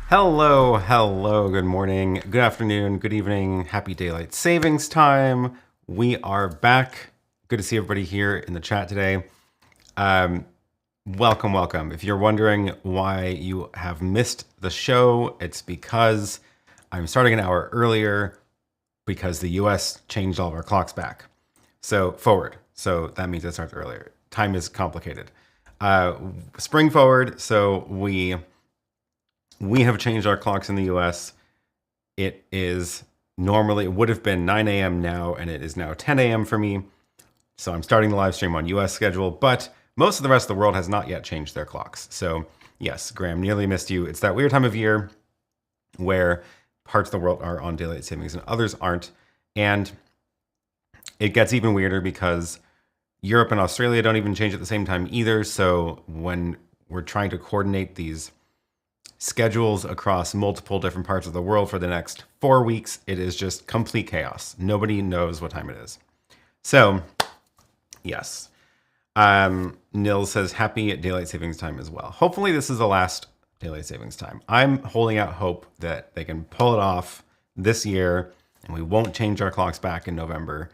Hello, good morning, good afternoon, good evening, happy daylight savings time. We are back. Good to see everybody here in the chat today. Welcome. If you're wondering why you have missed the show, it's because I'm starting an hour earlier because the US changed all of our clocks back. So forward. So that means it starts earlier. Time is complicated. Spring forward, so we have changed our clocks in the US. It would have been 9 a.m. now, and it is now 10 a.m. for me. So I'm starting the live stream on US schedule, but most of the rest of the world has not yet changed their clocks. So yes, Graham, nearly missed you. It's that weird time of year where parts of the world are on daylight savings and others aren't. And it gets even weirder because Europe and Australia don't even change at the same time either. So when we're trying to coordinate these schedules across multiple different parts of the world for the next 4 weeks, it is just complete chaos. Nobody knows what time it is. So, yes. Nils says happy daylight savings time as well. Hopefully this is the last daylight savings time. I'm holding out hope that they can pull it off this year and we won't change our clocks back in November.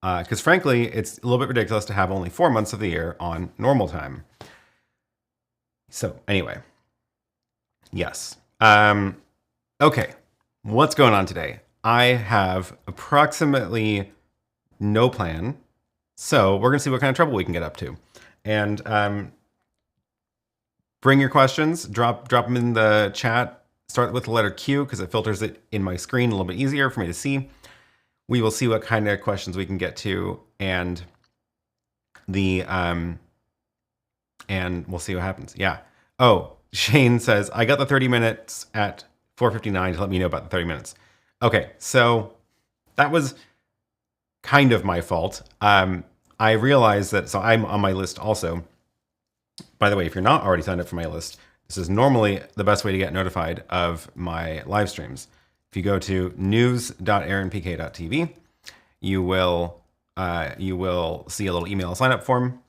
Because frankly, it's a little bit ridiculous to have only 4 months of the year on normal time. So anyway. Yes. Okay. What's going on today? I have approximately no plan. So we're going to see what kind of trouble we can get up to. And bring your questions. Drop them in the chat. Start with the letter Q because it filters it in my screen a little bit easier for me to see. We will see what kind of questions we can get to. And and we'll see what happens. Yeah. Oh, Shane says, I got the 30 minutes at 4:59 to let me know about the 30 minutes. Okay, so that was kind of my fault. I realized that, so I'm on my list also. By the way, if you're not already signed up for my list, this is normally the best way to get notified of my live streams. If you go to news.aaronpk.tv, you will see a little email sign up form.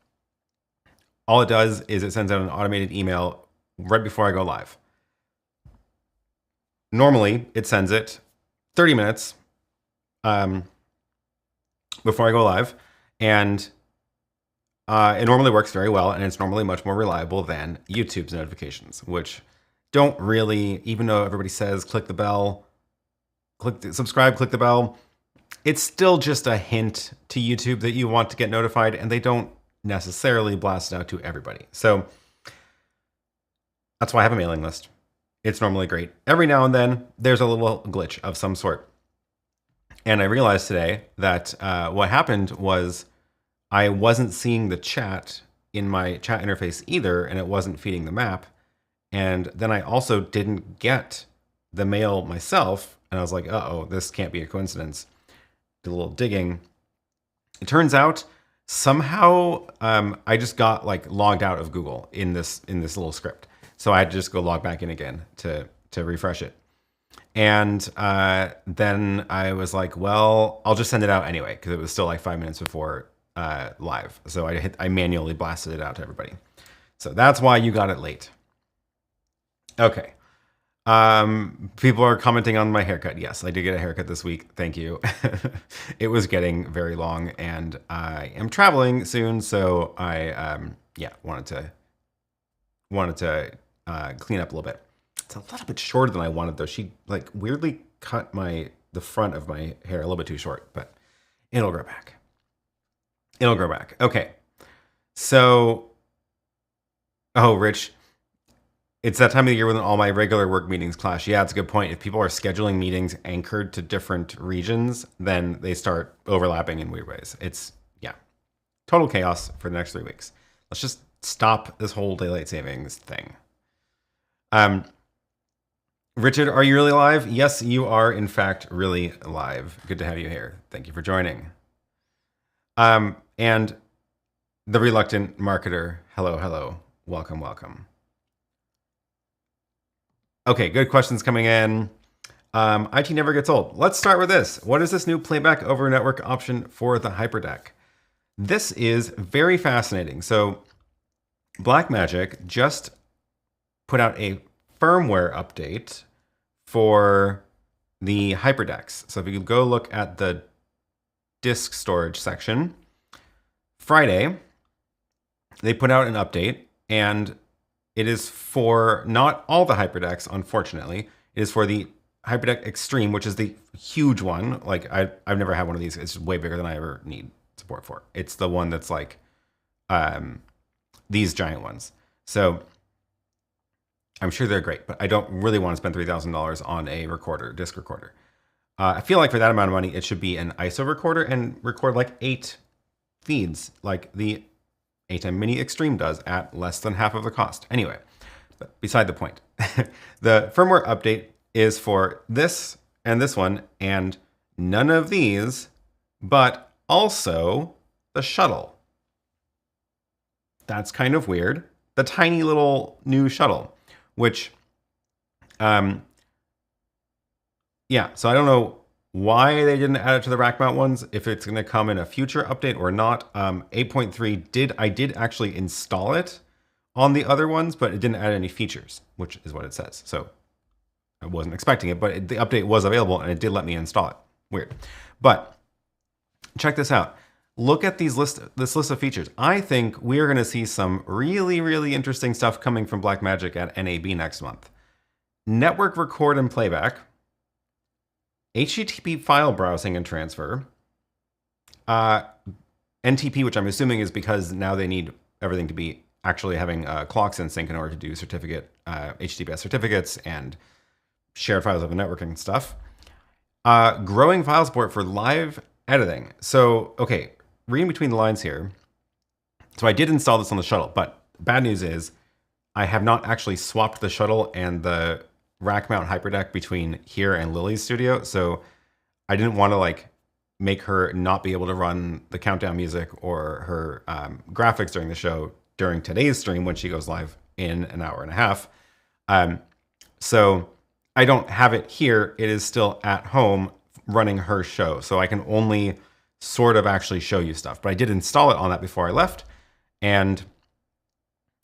All it does is it sends out an automated email right before I go live. Normally, it sends it 30 minutes before I go live, and it normally works very well, and it's normally much more reliable than YouTube's notifications, which don't really, even though everybody says click the bell, subscribe, click the bell, it's still just a hint to YouTube that you want to get notified, and they don't necessarily blast it out to everybody. So that's why I have a mailing list. It's normally great. Every now and then, there's a little glitch of some sort. And I realized today that what happened was I wasn't seeing the chat in my chat interface either, and it wasn't feeding the map. And then I also didn't get the mail myself, and I was like, uh-oh, this can't be a coincidence. Did a little digging. It turns out somehow I just got like logged out of Google in this little script. So I had to just go log back in again to refresh it. And then I was like, well, I'll just send it out anyway, because it was still like 5 minutes before live. So I manually blasted it out to everybody. So that's why you got it late. Okay. People are commenting on my haircut. Yes, I did get a haircut this week. Thank you. It was getting very long, and I am traveling soon. So I wanted to clean up a little bit. It's a little bit shorter than I wanted though. She like weirdly cut the front of my hair a little bit too short, but it'll grow back. It'll grow back. Okay. So, oh, Rich, it's that time of the year when all my regular work meetings clash. Yeah, it's a good point. If people are scheduling meetings anchored to different regions, then they start overlapping in weird ways. It's, yeah, total chaos for the next 3 weeks. Let's just stop this whole daylight savings thing. Richard, are you really live? Yes, you are, in fact, really live. Good to have you here. Thank you for joining. And the reluctant marketer, hello. Welcome. Okay, good questions coming in. IT never gets old. Let's start with this. What is this new playback over network option for the HyperDeck? This is very fascinating. So Blackmagic just put out a firmware update for the HyperDecks. So if you go look at the disk storage section, Friday, they put out an update, and it is for not all the HyperDecks, unfortunately. It is for the HyperDeck Extreme, which is the huge one. Like I've never had one of these. It's way bigger than I ever need support for. It's the one that's like these giant ones. So I'm sure they're great, but I don't really want to spend $3,000 on a recorder, disc recorder. I feel like for that amount of money, it should be an ISO recorder and record like 8 feeds, like the ATEM Mini Extreme does at less than half of the cost. Anyway, but beside the point. The firmware update is for this and this one, and none of these, but also the shuttle. That's kind of weird. The tiny little new shuttle, which, yeah, so I don't know why they didn't add it to the rack mount ones, if it's going to come in a future update or not. 8.3 I did actually install it on the other ones, but it didn't add any features, which is what it says. So I wasn't expecting it, but the update was available and it did let me install it. Weird. But check this out. Look at this list of features. I think we're going to see some really, really interesting stuff coming from Blackmagic at NAB next month. Network record and playback, HTTP file browsing and transfer, NTP, which I'm assuming is because now they need everything to be actually having clocks in sync in order to do HTTPS certificates and shared files over networking stuff. Growing file support for live editing. So, okay, reading between the lines here. So I did install this on the shuttle, but bad news is I have not actually swapped the shuttle and the rack mount HyperDeck between here and Lily's studio. So I didn't want to like make her not be able to run the countdown music or her graphics during the show during today's stream when she goes live in an hour and a half. So I don't have it here. It is still at home running her show. So I can only sort of actually show you stuff, but I did install it on that before I left. And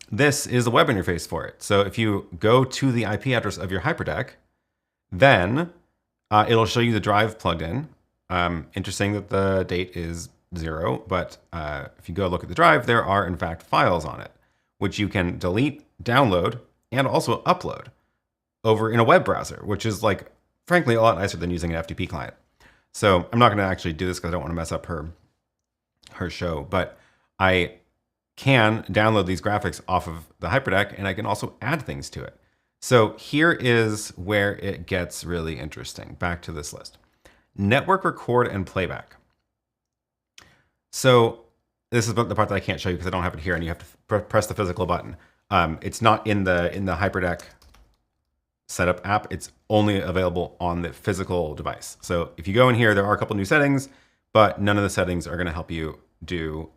this is the web interface for it. So if you go to the IP address of your HyperDeck, then it'll show you the drive plugged in. Interesting that the date is 0, but if you go look at the drive, there are in fact files on it, which you can delete, download, and also upload over in a web browser, which is like, frankly, a lot nicer than using an FTP client. So I'm not going to actually do this because I don't want to mess up her show, but I can download these graphics off of the HyperDeck, and I can also add things to it. So here is where it gets really interesting. Back to this list. Network record and playback. So this is the part that I can't show you because I don't have it here, and you have to press the physical button. It's not in the HyperDeck setup app. It's only available on the physical device. So if you go in here, there are a couple new settings, but none of the settings are going to help you do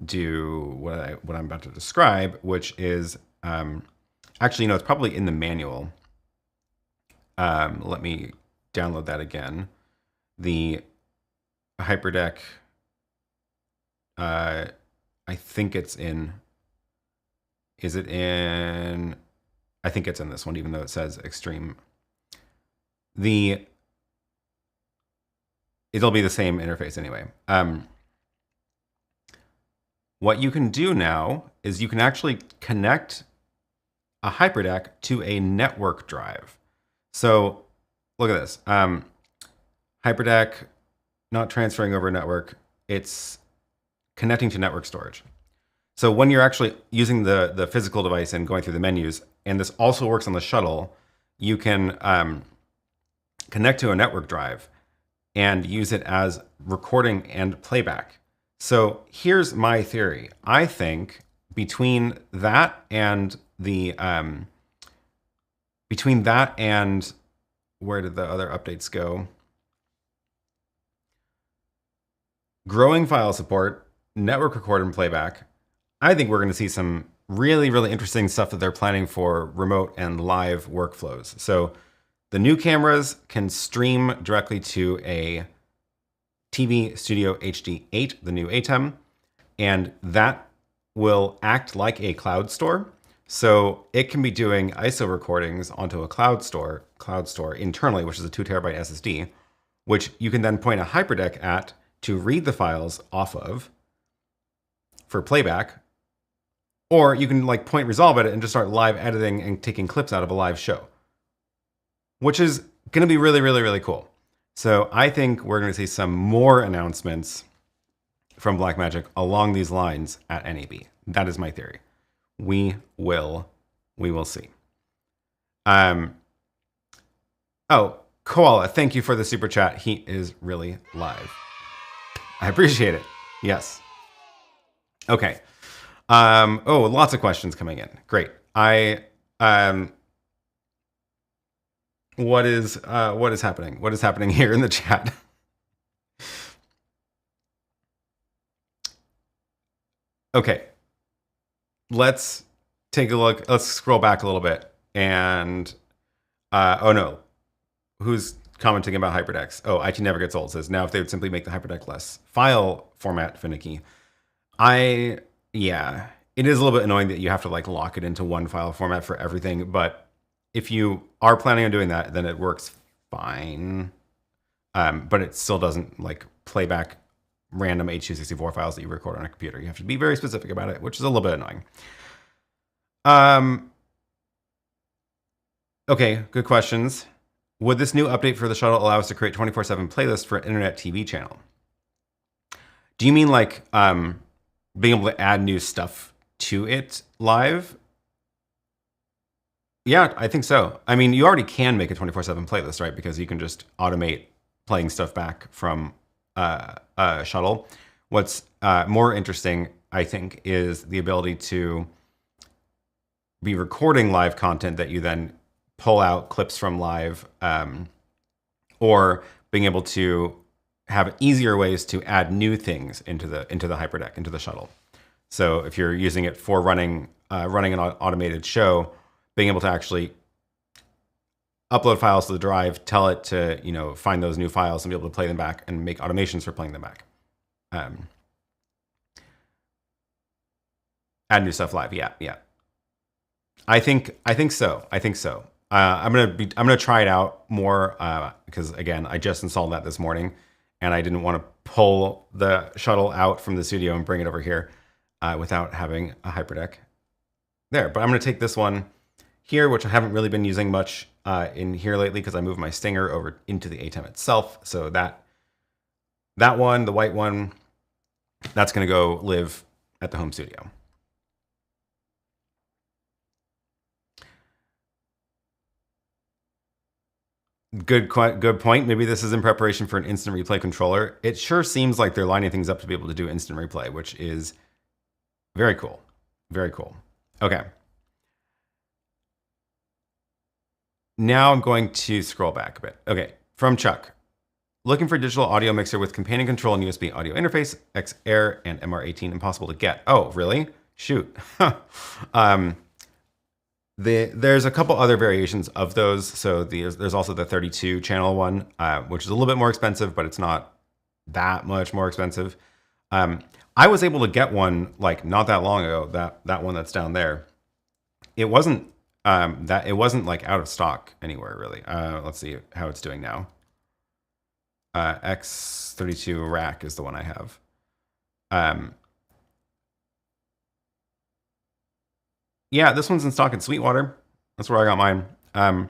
what I'm about to describe, which is actually, no, it's probably in the manual. Let me download that again. The HyperDeck, I think it's in, is it in, I think it's in this one, even though it says Extreme. It'll be the same interface anyway. What you can do now is you can actually connect a HyperDeck to a network drive. So look at this. HyperDeck, not transferring over a network, it's connecting to network storage. So when you're actually using the physical device and going through the menus, and this also works on the shuttle, you can connect to a network drive and use it as recording and playback. So here's my theory. I think between that and where did the other updates go? Growing file support, network record and playback. I think we're going to see some really, really interesting stuff that they're planning for remote and live workflows. So the new cameras can stream directly to a TV Studio HD8, the new ATEM, and that will act like a cloud store. So it can be doing ISO recordings onto a cloud store internally, which is a 2 terabyte SSD, which you can then point a hyperdeck at to read the files off of for playback. Or you can like point resolve at it and just start live editing and taking clips out of a live show, which is going to be really, really, really cool. So I think we're going to see some more announcements from Blackmagic along these lines at NAB. That is my theory. We will see. Oh, Koala, thank you for the super chat. He is really live. I appreciate it. Yes. Okay. Oh, lots of questions coming in. Great. What is happening? What is happening here in the chat? Okay. Let's take a look. Let's scroll back a little bit. And oh no, who's commenting about hyperdecks? Oh, IT never gets old. Says now if they would simply make the hyperdeck less file format finicky. Yeah, it is a little bit annoying that you have to like lock it into one file format for everything. But if you are planning on doing that, then it works fine. But it still doesn't like play back random H.264 files that you record on a computer. You have to be very specific about it, which is a little bit annoying. Okay, good questions. Would this new update for the shuttle allow us to create 24/7 playlists for an internet TV channel? Do you mean like being able to add new stuff to it live? Yeah, I think so. I mean, you already can make a 24/7 playlist, right? Because you can just automate playing stuff back from a shuttle. What's more interesting, I think, is the ability to be recording live content that you then pull out clips from live, or being able to have easier ways to add new things into the hyperdeck, into the shuttle. So if you're using it for running an automated show, being able to actually upload files to the drive, tell it to find those new files and be able to play them back and make automations for playing them back. Add new stuff live. Yeah. I think so. I'm gonna try it out more because again, I just installed that this morning, and I didn't want to pull the shuttle out from the studio and bring it over here without having a hyperdeck there. But I'm gonna take this one here, which I haven't really been using much in here lately because I moved my Stinger over into the ATEM itself. So that one, the white one, that's gonna go live at the home studio. Good point. Maybe this is in preparation for an instant replay controller. It sure seems like they're lining things up to be able to do instant replay, which is very cool. Very cool. Okay. Now I'm going to scroll back a bit. Okay, from Chuck. Looking for a digital audio mixer with companion control and USB audio interface, XAir and MR18 impossible to get. Oh, really? Shoot. There's a couple other variations of those. So there's also the 32 channel one, which is a little bit more expensive, but it's not that much more expensive. I was able to get one like not that long ago. That one that's down there. It wasn't like out of stock anywhere really. Let's see how it's doing now. X32 rack is the one I have. Yeah, this one's in stock in Sweetwater. That's where I got mine. How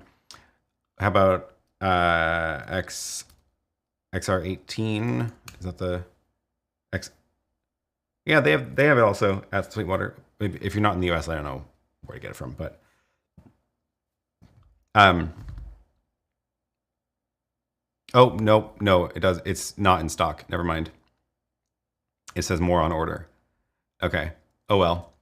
about XR18? Is that the X? Yeah, they have it also at Sweetwater. If you're not in the US, I don't know where to get it from, but oh no, it does. It's not in stock. Never mind. It says more on order. Okay. Oh well.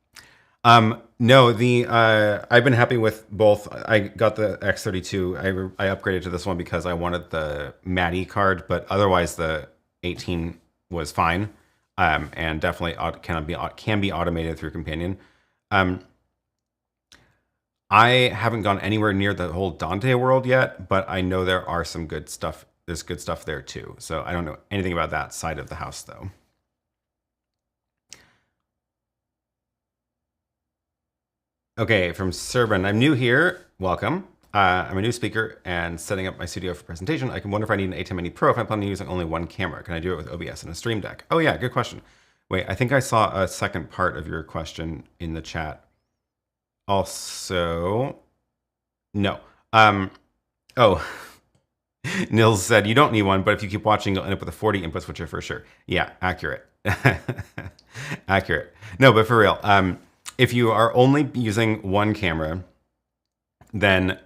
No, I've been happy with both. I got the X32. I upgraded to this one because I wanted the MADI card, but otherwise the 18 was fine. And definitely can be automated through Companion. I haven't gone anywhere near the whole Dante world yet, but I know there are some good stuff. There's good stuff there too. So I don't know anything about that side of the house though. Okay, from Serban. I'm new here. Welcome. I'm a new speaker and setting up my studio for presentation. I can wonder if I need an ATEM Mini Pro if I'm planning on using only one camera. Can I do it with OBS and a Stream Deck? Oh yeah, good question. Wait, I think I saw a second part of your question in the chat. Also, no. Oh, Nils said you don't need one, but if you keep watching, you'll end up with a 40 input switcher for sure. Yeah, accurate. Accurate. No, but for real, if you are only using one camera, then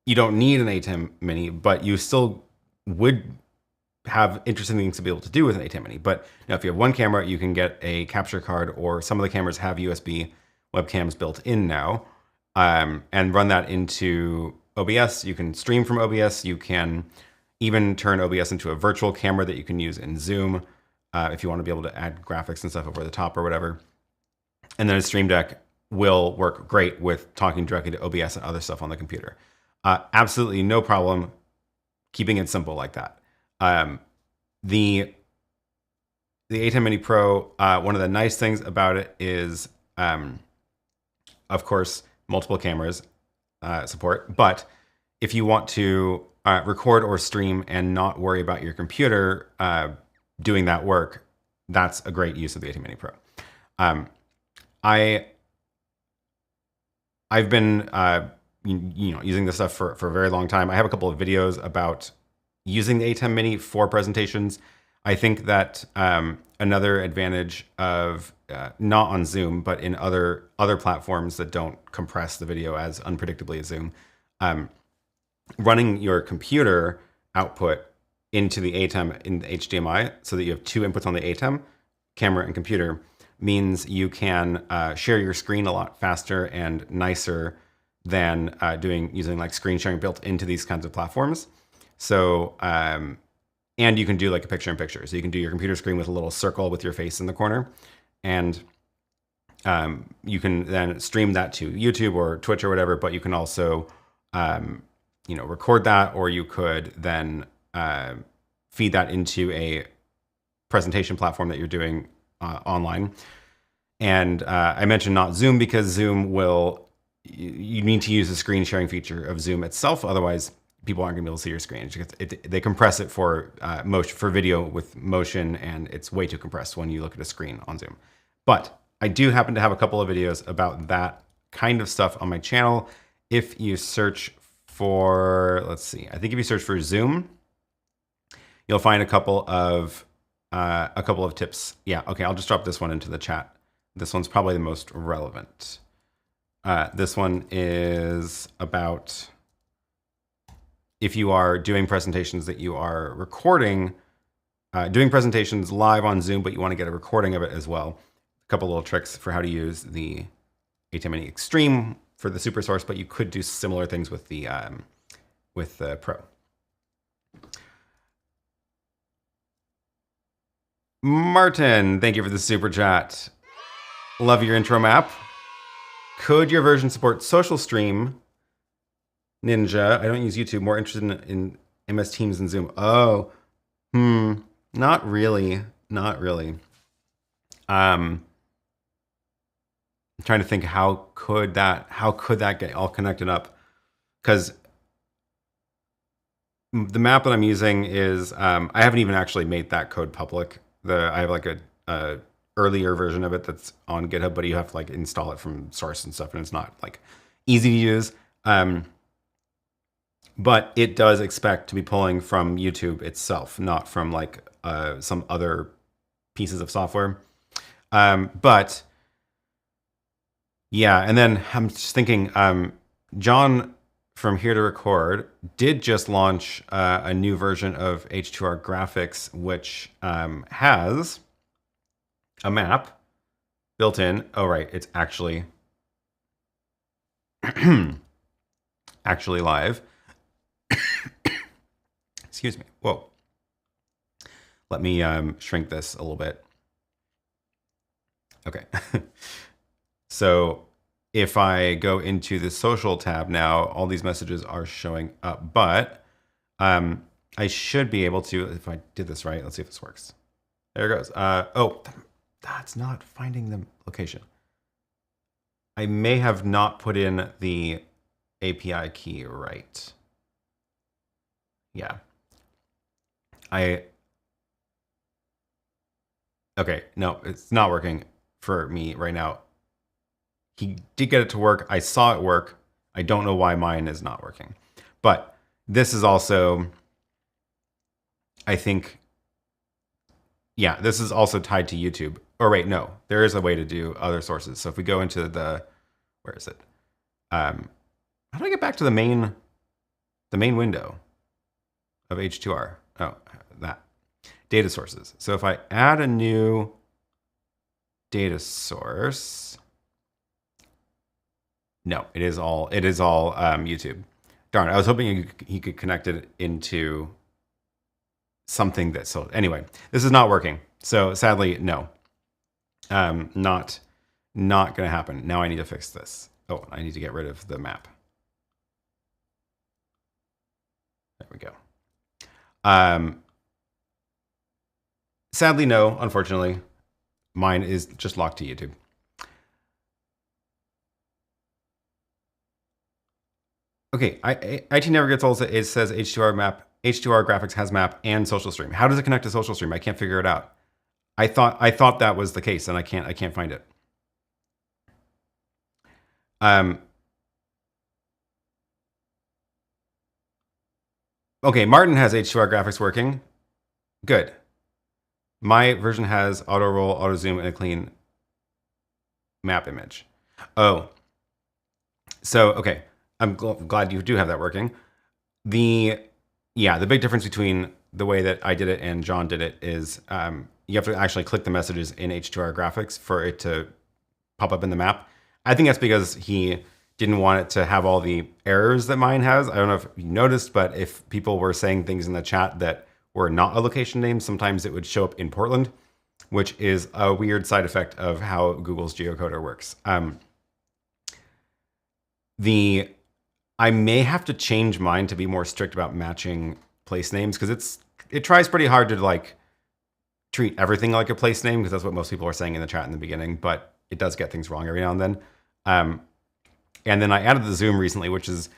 you don't need an ATEM Mini, but you still would have interesting things to be able to do with an ATEM Mini. But now if you have one camera, you can get a capture card, or some of the cameras have USB webcams built in now, and run that into OBS. You can stream from OBS. You can even turn OBS into a virtual camera that you can use in Zoom if you want to be able to add graphics and stuff over the top or whatever. And then a Stream Deck will work great with talking directly to OBS and other stuff on the computer. Absolutely no problem keeping it simple like that. The ATEM Mini Pro, one of the nice things about it is, of course, multiple cameras support. But if you want to record or stream and not worry about your computer doing that work, that's a great use of the ATEM Mini Pro. I've been using this stuff for a very long time. I have a couple of videos about using the ATEM Mini for presentations. I think that another advantage of not on Zoom, but in other platforms that don't compress the video as unpredictably as Zoom, running your computer output into the ATEM in the HDMI so that you have two inputs on the ATEM, camera and computer, means you can share your screen a lot faster and nicer than using like screen sharing built into these kinds of platforms. So, and you can do like a picture-in-picture. So you can do your computer screen with a little circle with your face in the corner, and you can then stream that to YouTube or Twitch or whatever. But you can also, record that, or you could then feed that into a presentation platform that you're doing online. And I mentioned not Zoom because Zoom you need to use the screen sharing feature of Zoom itself. Otherwise, people aren't going to be able to see your screen. They compress it for video with motion, and it's way too compressed when you look at a screen on Zoom. But I do happen to have a couple of videos about that kind of stuff on my channel. If you search for, let's see, I think if you search for Zoom, you'll find a couple of tips. Yeah, okay, I'll just drop this one into the chat. This one's probably the most relevant. This one is about if you are doing presentations that you are recording, doing presentations live on Zoom, but you want to get a recording of it as well. A couple little tricks for how to use the ATEM Mini Extreme for the super source, but you could do similar things with the Pro. Martin, thank you for the super chat. Love your intro map. Could your version support social stream? Ninja, I don't use YouTube. More interested in MS Teams and Zoom. Oh, not really. Not really. I'm trying to think how could that get all connected up? Because the map that I'm using is I haven't even actually made that code public. I have like a earlier version of it that's on GitHub, but you have to like install it from source and stuff, and it's not like easy to use. But it does expect to be pulling from YouTube itself, not from like some other pieces of software. But yeah, and then I'm just thinking, John from Here to Record did just launch a new version of H2R Graphics, which has a map built in. Oh, right, it's actually actually live. Excuse me. Whoa. Let me shrink this a little bit. Okay. So if I go into the social tab now, all these messages are showing up, but I should be able to, if I did this right, let's see if this works. There it goes. Oh, that's not finding the location. I may have not put in the API key right. Yeah. Okay, no, it's not working for me right now. He did get it to work. I saw it work. I don't know why mine is not working. But this is also, I think, yeah, this is also tied to YouTube. Or wait, no, there is a way to do other sources. So if we go into the, where is it? How do I get back to the main window of H2R? Oh, that. Data sources. So if I add a new data source, no, it is all YouTube. Darn, I was hoping he could connect it into something that, so anyway, this is not working. So sadly, no, not gonna happen. Now I need to fix this. Oh, I need to get rid of the map. There we go. Sadly, no, unfortunately, mine is just locked to YouTube. Okay, IT never gets old. It says H2R map, H2R graphics has map and social stream. How does it connect to social stream? I can't figure it out. I thought that was the case, and I can't find it. Okay, Martin has H2R graphics working. Good. My version has auto roll, auto zoom, and a clean map image. Oh, so okay. I'm glad you do have that working. The big difference between the way that I did it and John did it is you have to actually click the messages in H2R graphics for it to pop up in the map. I think that's because he didn't want it to have all the errors that mine has. I don't know if you noticed, but if people were saying things in the chat that were not a location name, sometimes it would show up in Portland, which is a weird side effect of how Google's geocoder works. I may have to change mine to be more strict about matching place names, because it tries pretty hard to like treat everything like a place name, because that's what most people are saying in the chat in the beginning, but it does get things wrong every now and then. And then I added the zoom recently, which is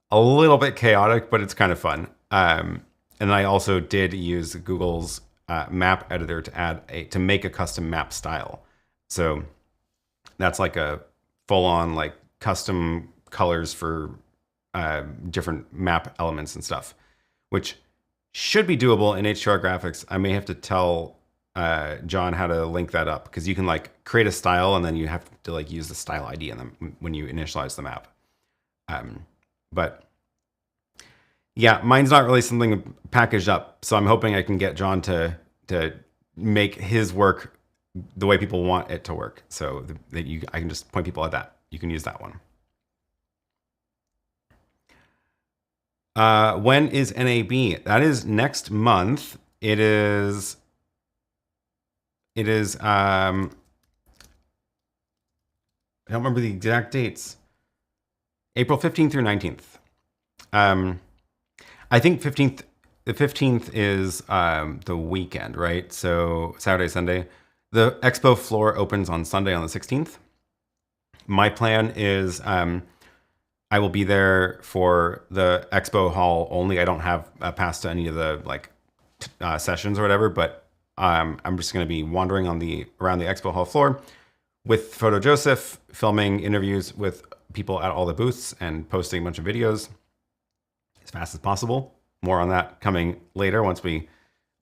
a little bit chaotic, but it's kind of fun. And I also did use Google's map editor to make a custom map style. So that's like a full-on like custom colors for different map elements and stuff, which should be doable in H2R graphics. I may have to tell John how to link that up, because you can like create a style and then you have to like use the style ID in them when you initialize the map. But yeah, mine's not really something packaged up, so I'm hoping I can get John to make his work the way people want it to work, so that I can just point people at that. You can use that one. When is NAB? That is next month. It is I don't remember the exact dates. April 15th through 19th. I think the 15th is the weekend, right? So Saturday, Sunday. The expo floor opens on Sunday on the 16th. My plan is I will be there for the expo hall only. I don't have a pass to any of the like sessions or whatever, but I'm just going to be wandering around the expo hall floor with Photo Joseph, filming interviews with people at all the booths and posting a bunch of videos as fast as possible. More on that coming later once we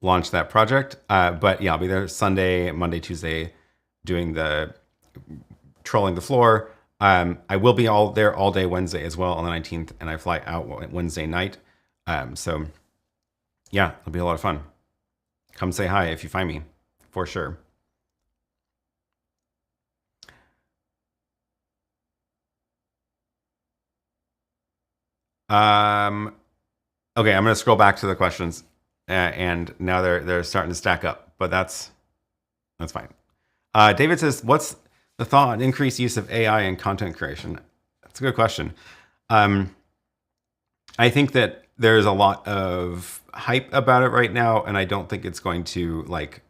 launch that project. But yeah, I'll be there Sunday, Monday, Tuesday, doing the trolling the floor. I will be there all day Wednesday as well on the 19th, and I fly out Wednesday night. So yeah, it'll be a lot of fun. Come say hi if you find me, for sure. Okay, I'm gonna scroll back to the questions, and now they're starting to stack up, but that's fine. David says, "What's the thought on increased use of AI in content creation?" That's a good question. I think that there's a lot of hype about it right now, and I don't think it's going to like.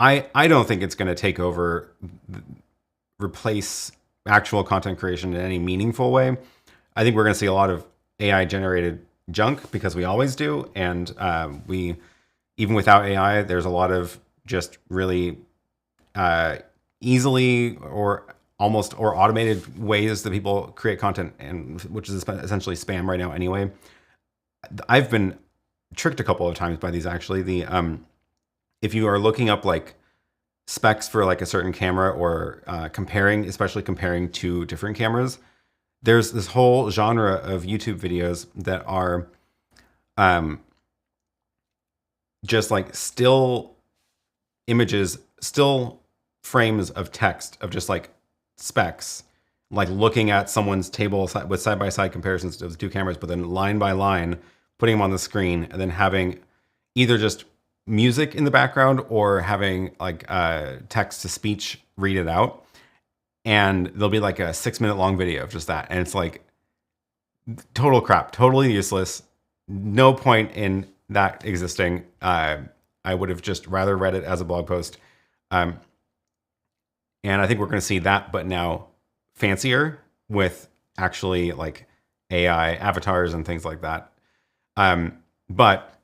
I don't think it's going to take over, replace actual content creation in any meaningful way. I think we're going to see a lot of AI generated junk because we always do. And we, even without AI, there's a lot of just really easily or almost or automated ways that people create content, and which is essentially spam right now anyway. I've been tricked a couple of times by these actually. If you are looking up like specs for like a certain camera or especially comparing to different cameras, there's this whole genre of YouTube videos that are just like still images, still frames of text of just like specs, like looking at someone's table with side-by-side comparisons of the two cameras, but then line by line putting them on the screen, and then having either just music in the background or having like text to speech read it out. And there'll be like a 6-minute long video of just that. And it's like total crap, totally useless. No point in that existing. I would have just rather read it as a blog post. And I think we're going to see that, but now fancier with actually like AI avatars and things like that. But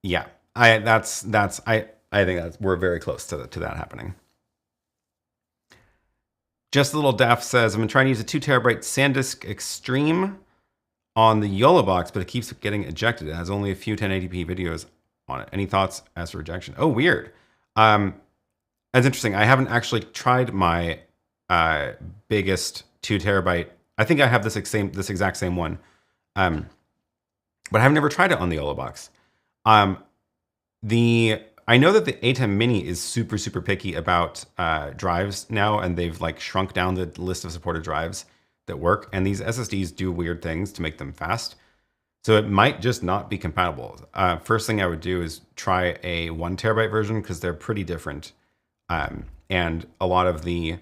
yeah, I think that's we're very close to that happening. Just a Little Daft says, I've been trying to use a 2 terabyte SanDisk Extreme on the Yolobox, but it keeps getting ejected. It has only a few 1080p videos on it. Any thoughts as to rejection? Oh, weird. That's interesting. I haven't actually tried my biggest 2 terabyte. I think I have this exact same one, but I've never tried it on the Yolobox. I know that the ATEM Mini is super, super picky about drives now, and they've like shrunk down the list of supported drives that work. And these SSDs do weird things to make them fast. So it might just not be compatible. First thing I would do is try a 1 terabyte version because they're pretty different. And a lot of the,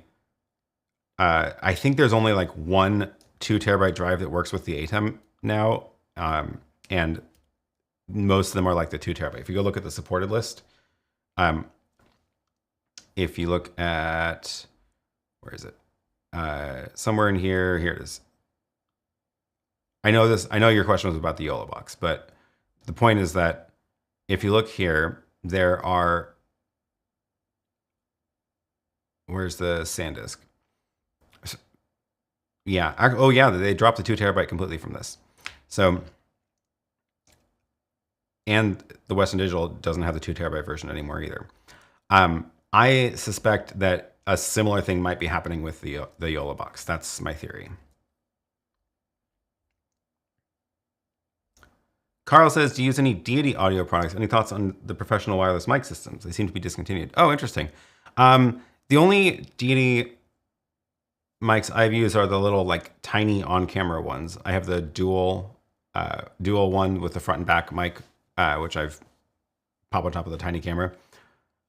I think there's only like 1 2 terabyte drive that works with the ATEM now. And most of them are like the 2 terabyte. If you go look at the supported list, if you look at, where is it? Somewhere in here it is. I know your question was about the Yolobox, but the point is that if you look here, there are, where's the SanDisk? Yeah, oh yeah, they dropped the 2 terabyte completely from this. So, and the Western Digital doesn't have the 2 terabyte version anymore either. I suspect that a similar thing might be happening with the Yolobox. That's my theory. Carl says, do you use any Deity audio products? Any thoughts on the professional wireless mic systems? They seem to be discontinued. Oh, interesting. The only Deity mics I've used are the little like tiny on-camera ones. I have the dual one with the front and back mic, which I've popped on top of the tiny camera.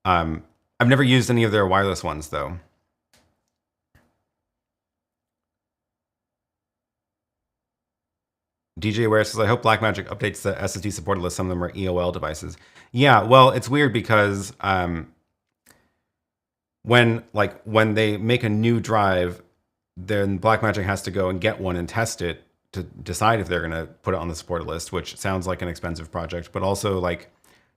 I've never used any of their wireless ones though. DJ Ware says, I hope Blackmagic updates the SSD supported list. Some of them are EOL devices. Yeah, well, it's weird because when they make a new drive, then Blackmagic has to go and get one and test it to decide if they're going to put it on the supported list, which sounds like an expensive project. But also, like,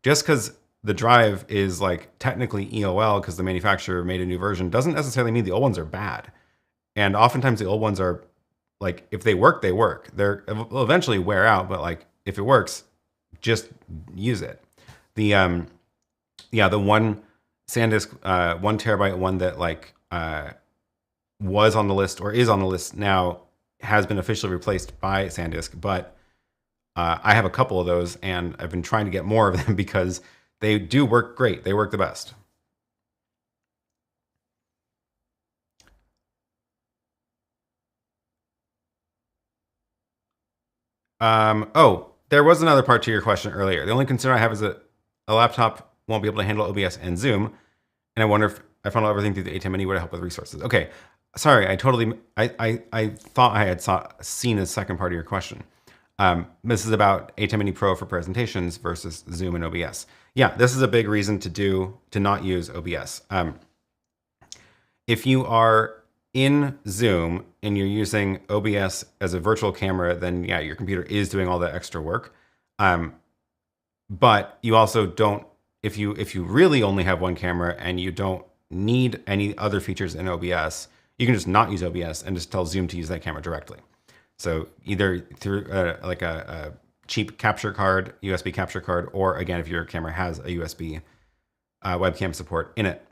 just because the drive is like technically EOL because the manufacturer made a new version doesn't necessarily mean the old ones are bad. And oftentimes the old ones are, like, if they work, they work. They'll eventually wear out, but like if it works, just use it. The one SanDisk 1 terabyte one that like was on the list or is on the list now has been officially replaced by SanDisk, but I have a couple of those and I've been trying to get more of them because they do work great. They work the best. Oh, there was another part to your question earlier. The only concern I have is that a laptop won't be able to handle OBS and Zoom. And I wonder if I funnel everything through the ATEM Mini would help with resources. Okay, sorry, I thought I had seen a second part of your question. This is about ATEM Mini Pro for presentations versus Zoom and OBS. Yeah, this is a big reason to not use OBS. If you are in Zoom and you're using OBS as a virtual camera, then yeah, your computer is doing all that extra work. But you also don't, if you really only have one camera and you don't need any other features in OBS, you can just not use OBS and just tell Zoom to use that camera directly. So either through like a cheap capture card, USB capture card, or again, if your camera has a USB webcam support in it.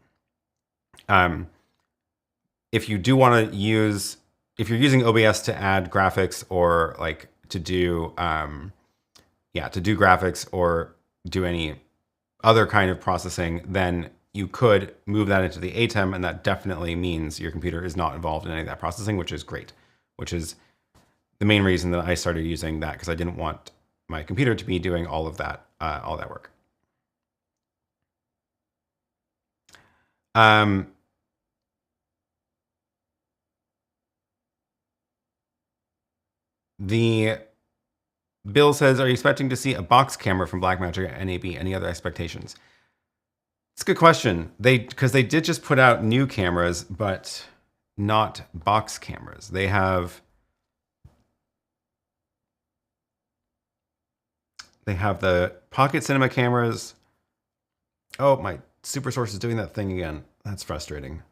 If you do want to use, if you're using OBS to add graphics or like to do, to do graphics or do any other kind of processing, then you could move that into the ATEM, and that definitely means your computer is not involved in any of that processing, which is great, which is the main reason that I started using that, because I didn't want my computer to be doing all of that, work. The Bill says, are you expecting to see a box camera from Blackmagic at NAB? Any other expectations? It's a good question. Because they did just put out new cameras, but not box cameras. They have the Pocket Cinema cameras. Oh, my SuperSource is doing that thing again. That's frustrating.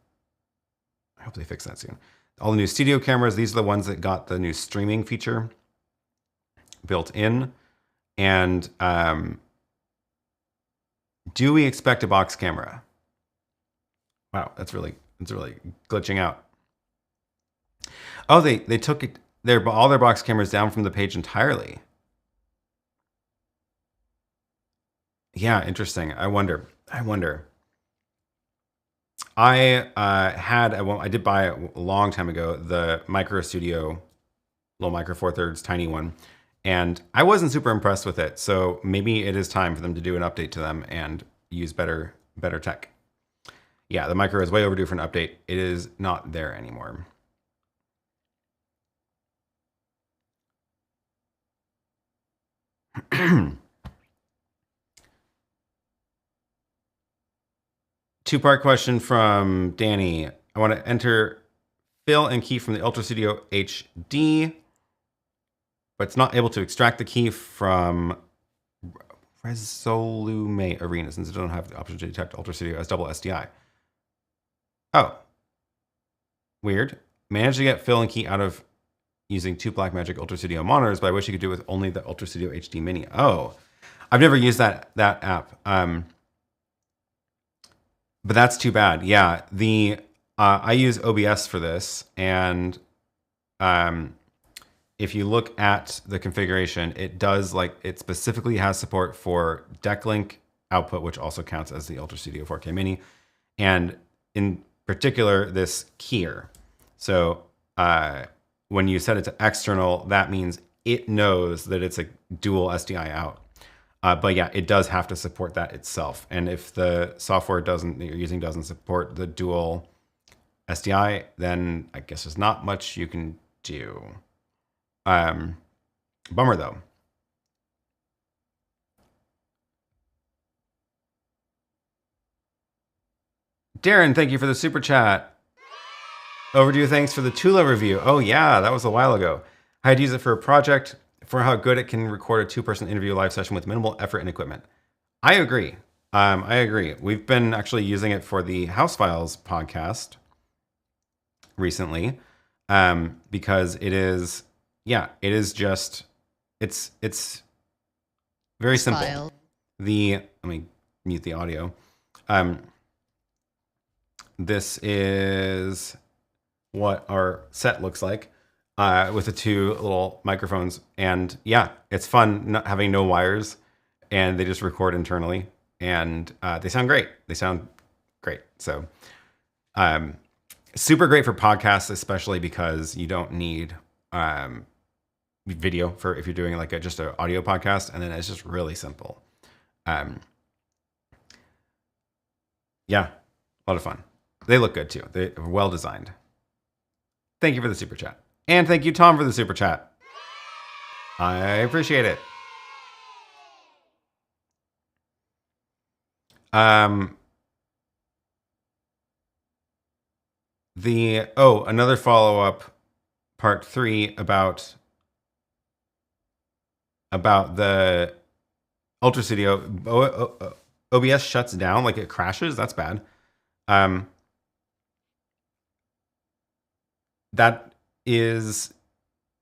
I hope they fix that soon. All the new studio cameras, these are the ones that got the new streaming feature built in. And do we expect a box camera? Wow, it's really glitching out. Oh, they took all their box cameras down from the page entirely. Yeah, interesting. I wonder. I did buy it a long time ago, the Micro Studio, little Micro Four Thirds, tiny one, and I wasn't super impressed with it. So maybe it is time for them to do an update to them and use better tech. Yeah, the Micro is way overdue for an update. It is not there anymore. Two-part question from Danny. I want to enter fill and key from the Ultra Studio HD, but it's not able to extract the key from Resolume Arena since it doesn't have the option to detect Ultra Studio as double SDI. Oh, weird. Managed to get fill and key out of using two Blackmagic Ultra Studio monitors, but I wish you could do it with only the Ultra Studio HD Mini. Oh, I've never used that app. But that's too bad. Yeah, I use OBS for this, and if you look at the configuration, it does it specifically has support for DeckLink output, which also counts as the Ultra Studio 4K Mini, and in particular this keyer. So when you set it to external, that means it knows that it's a dual SDI out. But yeah, it does have to support that itself. And if the software that you're using doesn't support the dual SDI, then I guess there's not much you can do. Bummer though. Darren, thank you for the super chat. Overdue thanks for the Tula review. Oh yeah, that was a while ago. I had to use it for a project for how good it can record a two-person interview live session with minimal effort and equipment. I agree. I agree. We've been actually using it for the House Files podcast recently, because it is it's very simple. Let me mute the audio. This is what our set looks like. With the two little microphones, and yeah, it's fun not having no wires, and they just record internally, and they sound great. So, super great for podcasts, especially because you don't need video for if you're doing just an audio podcast, and then it's just really simple. Yeah, a lot of fun. They look good too. They're well designed. Thank you for the super chat. And thank you, Tom, for the super chat. I appreciate it. Another follow-up, part 3 about the Ultra Studio. OBS shuts down, like it crashes. That's bad. That is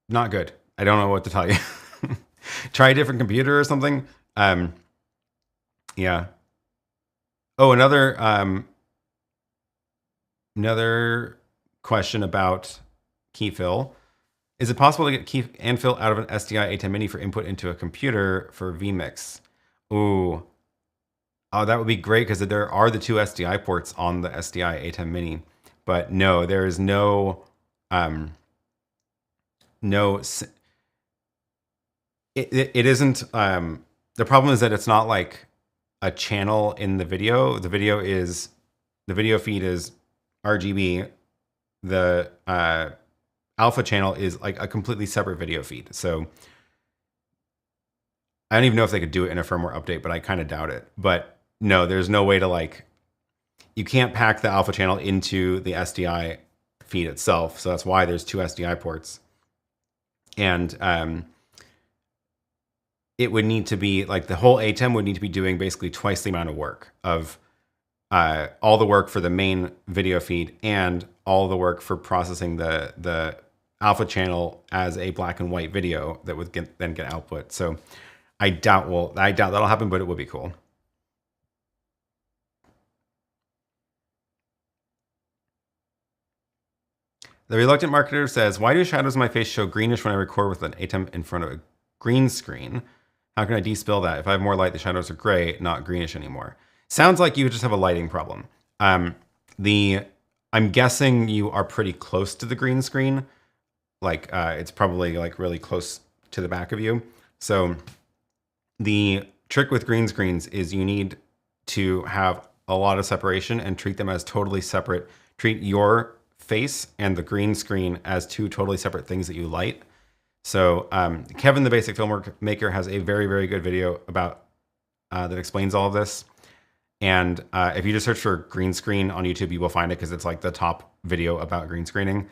not good. I don't know what to tell you. Try a different computer or something. Yeah. Oh, another question about key fill. Is it possible to get key and fill out of an SDI ATEM Mini for input into a computer for vMix? Ooh. Oh, that would be great because there are the 2 SDI ports on the SDI ATEM Mini. But no, there is no it isn't the problem is that it's not like a channel in the video. The video feed is RGB. The alpha channel is like a completely separate video feed. So I don't even know if they could do it in a firmware update, but I kind of doubt it. But no, there's no way to like, you can't pack the alpha channel into the SDI feed itself. So that's why there's 2 SDI ports. And it would need to be like the whole ATEM would need to be doing basically twice the amount of work of all the work for the main video feed and all the work for processing the alpha channel as a black and white video that would then get output. So I doubt that'll happen, but it would be cool. The reluctant marketer says, why do shadows on my face show greenish when I record with an ATEM in front of a green screen? How can I de-spill that? If I have more light, the shadows are gray, not greenish anymore. Sounds like you just have a lighting problem. I'm guessing you are pretty close to the green screen. Like it's probably like really close to the back of you. So the trick with green screens is you need to have a lot of separation and treat them as totally separate. Treat your face and the green screen as 2 totally separate things that you light. So Kevin, the Basic Filmmaker, has a very, very good video about that explains all of this. And if you just search for green screen on YouTube, you will find it because it's like the top video about green screening.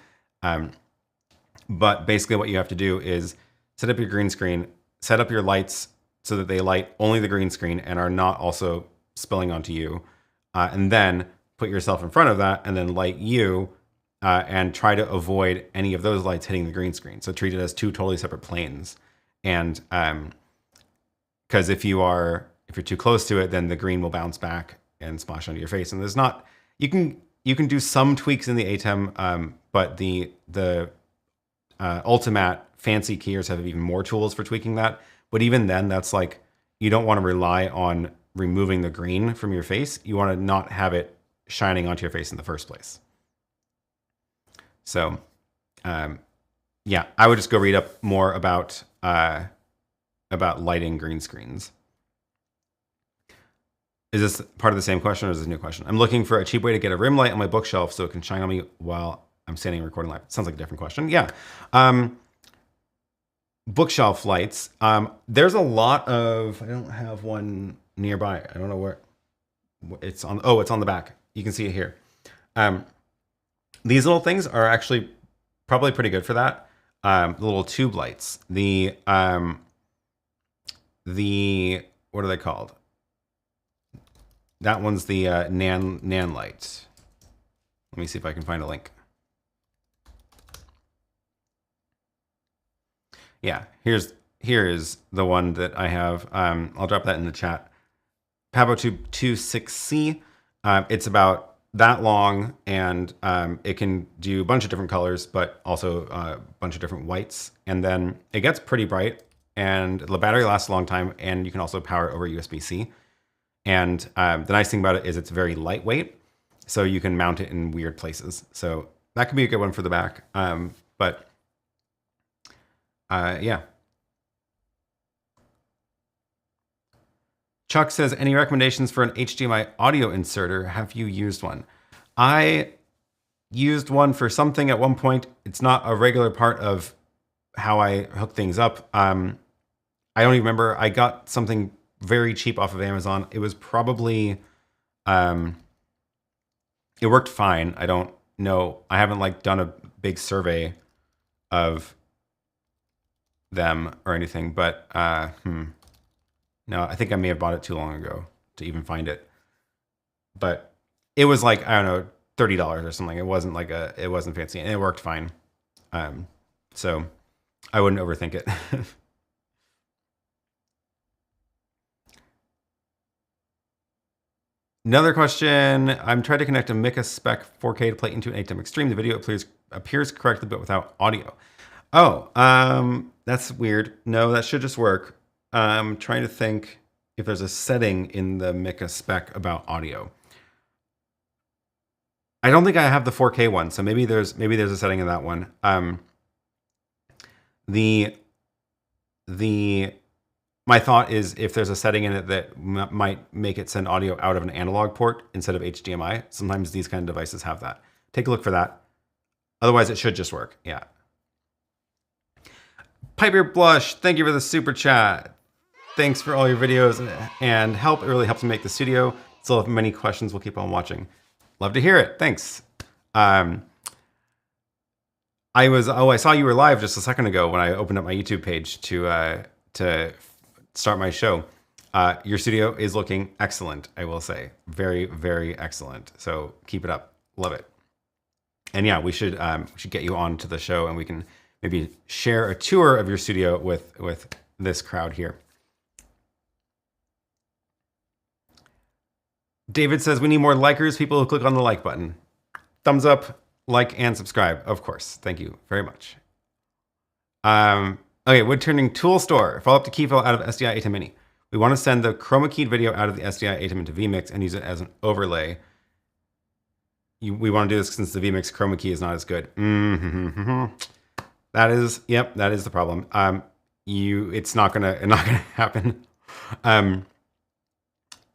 But basically what you have to do is set up your green screen, set up your lights so that they light only the green screen and are not also spilling onto you. And then put yourself in front of that and then light you and try to avoid any of those lights hitting the green screen. So treat it as 2 totally separate planes. And because if you're too close to it, then the green will bounce back and splash onto your face. And there's not, you can do some tweaks in the ATEM, but the Ultimate fancy keyers have even more tools for tweaking that. But even then, that's like, you don't want to rely on removing the green from your face. You want to not have it shining onto your face in the first place. So, yeah, I would just go read up more about lighting green screens. Is this part of the same question or is this a new question? I'm looking for a cheap way to get a rim light on my bookshelf so it can shine on me while I'm standing and recording live. Sounds like a different question. Yeah. Bookshelf lights. There's a lot of, I don't have one nearby. I don't know where it's on. Oh, it's on the back. You can see it here. These little things are actually probably pretty good for that. The little tube lights. The what are they called? That one's the Nan light. Let me see if I can find a link. Yeah, here is the one that I have. I'll drop that in the chat. PaboTube 26C. It's about that long, and it can do a bunch of different colors, but also a bunch of different whites. And then it gets pretty bright, and the battery lasts a long time, and you can also power it over USB-C. And the nice thing about it is it's very lightweight, so you can mount it in weird places. So that could be a good one for the back. Yeah. Chuck says, any recommendations for an HDMI audio inserter? Have you used one? I used one for something at one point. It's not a regular part of how I hook things up. I don't even remember. I got something very cheap off of Amazon. It was probably, it worked fine. I don't know. I haven't like done a big survey of them or anything, but no, I think I may have bought it too long ago to even find it. But it was like, I don't know, $30 or something. It wasn't like it wasn't fancy, and it worked fine. So I wouldn't overthink it. Another question. I'm trying to connect a Mica spec 4K to play into an ATEM Extreme. The video appears correctly, but without audio. Oh, that's weird. No, that should just work. I'm trying to think if there's a setting in the Mica spec about audio. I don't think I have the 4K one, so maybe there's a setting in that one. My thought is if there's a setting in it that might make it send audio out of an analog port instead of HDMI. Sometimes these kind of devices have that. Take a look for that. Otherwise, it should just work. Yeah. Piper Blush, thank you for the super chat. Thanks for all your videos and help. It really helps me make the studio. Still have many questions. We'll keep on watching. Love to hear it. Thanks. I saw you were live just a second ago when I opened up my YouTube page to start my show. Your studio is looking excellent, I will say. Very, very excellent. So keep it up. Love it. And yeah, we should get you on to the show, and we can maybe share a tour of your studio with this crowd here. David says we need more likers, people who click on the like button. Thumbs up, like, and subscribe, of course. Thank you very much. Okay, wood turning tool store. Follow up to key file out of SDI ATEM Mini. We want to send the chroma keyed video out of the SDI ATEM into vMix and use it as an overlay. We want to do this since the vMix chroma key is not as good. That is the problem. It's not gonna happen.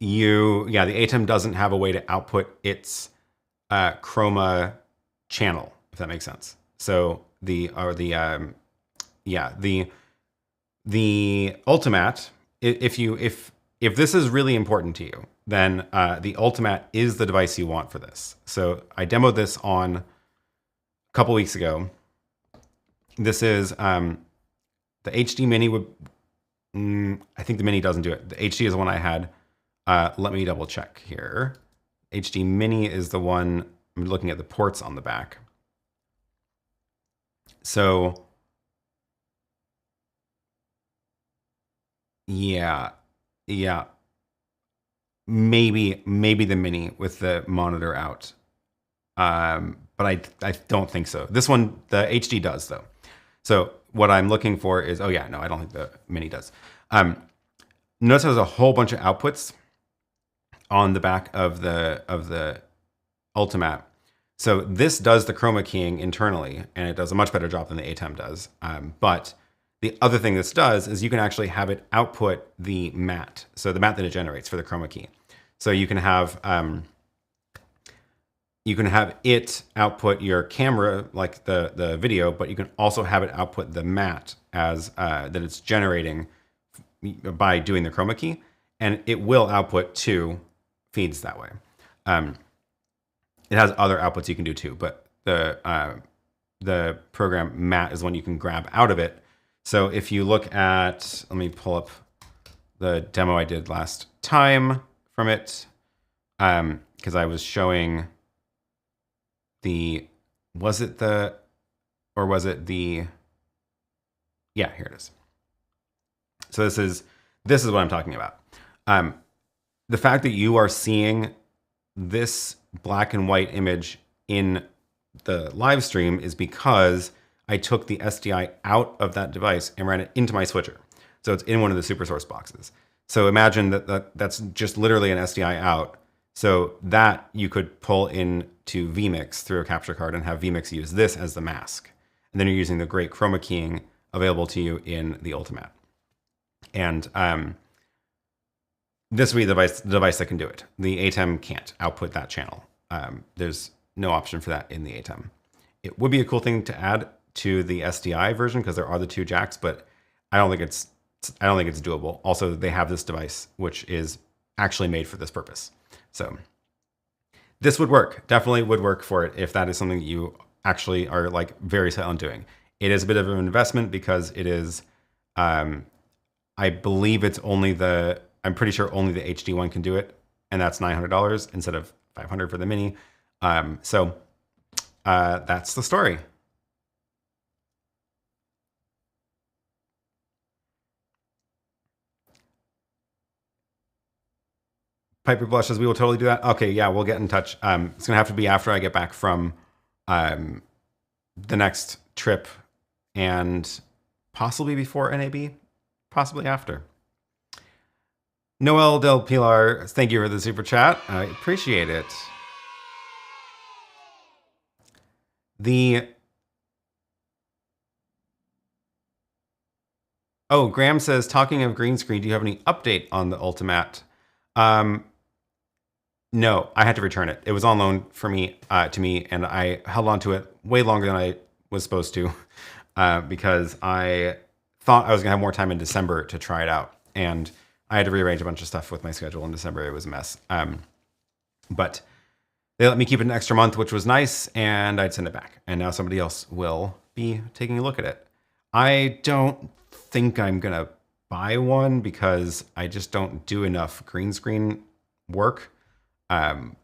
The ATEM doesn't have a way to output its chroma channel, if that makes sense. So the Ultimat, if this is really important to you, then the Ultimat is the device you want for this. So I demoed this on a couple weeks ago. This is the HD Mini would. I think the Mini doesn't do it. The HD is the one I had. Let me double check here. HD Mini is the one. I'm looking at the ports on the back. So yeah. Maybe the Mini with the monitor out. But I don't think so. This one, the HD does though. So what I'm looking for is, oh yeah, no, I don't think the Mini does. Notice there's a whole bunch of outputs on the back of the Ultimat. So this does the chroma keying internally, and it does a much better job than the ATEM does. But the other thing this does is you can actually have it output the mat. So the mat that it generates for the chroma key. So you can have it output your camera, like the video, but you can also have it output the mat as that it's generating by doing the chroma key, and it will output 2 feeds that way. It has other outputs you can do too, but the program mat is one you can grab out of it. So if you look at, let me pull up the demo I did last time from it, because I was showing was it the, yeah, here it is. So this is what I'm talking about. The fact that you are seeing this black and white image in the live stream is because I took the SDI out of that device and ran it into my switcher. So it's in one of the super source boxes. So imagine that's just literally an SDI out. So that you could pull into vMix through a capture card and have vMix use this as the mask. And then you're using the great chroma keying available to you in the Ultimat. And this will be the device that can do it. The ATEM can't output that channel. There's no option for that in the ATEM. It would be a cool thing to add to the SDI version because there are the 2 jacks, but I don't think it's doable. Also, they have this device which is actually made for this purpose. So This would work. Definitely would work for it if that is something that you actually are like very set on doing. It is a bit of an investment because it is, I believe it's only I'm pretty sure only the HD one can do it, and that's $900 instead of $500 for the Mini. So that's the story. Piper blushes. We will totally do that. Okay, yeah, we'll get in touch. It's gonna have to be after I get back from the next trip, and possibly before NAB, possibly after. Noel Del Pilar, thank you for the super chat. I appreciate it. Graham says, talking of green screen, do you have any update on the Ultimat? No, I had to return it. It was on loan for me to me, and I held on to it way longer than I was supposed to because I thought I was gonna have more time in December to try it out, and I had to rearrange a bunch of stuff with my schedule in December. It was a mess. But they let me keep it an extra month, which was nice, and I'd send it back. And now somebody else will be taking a look at it. I don't think I'm gonna buy one because I just don't do enough green screen work. And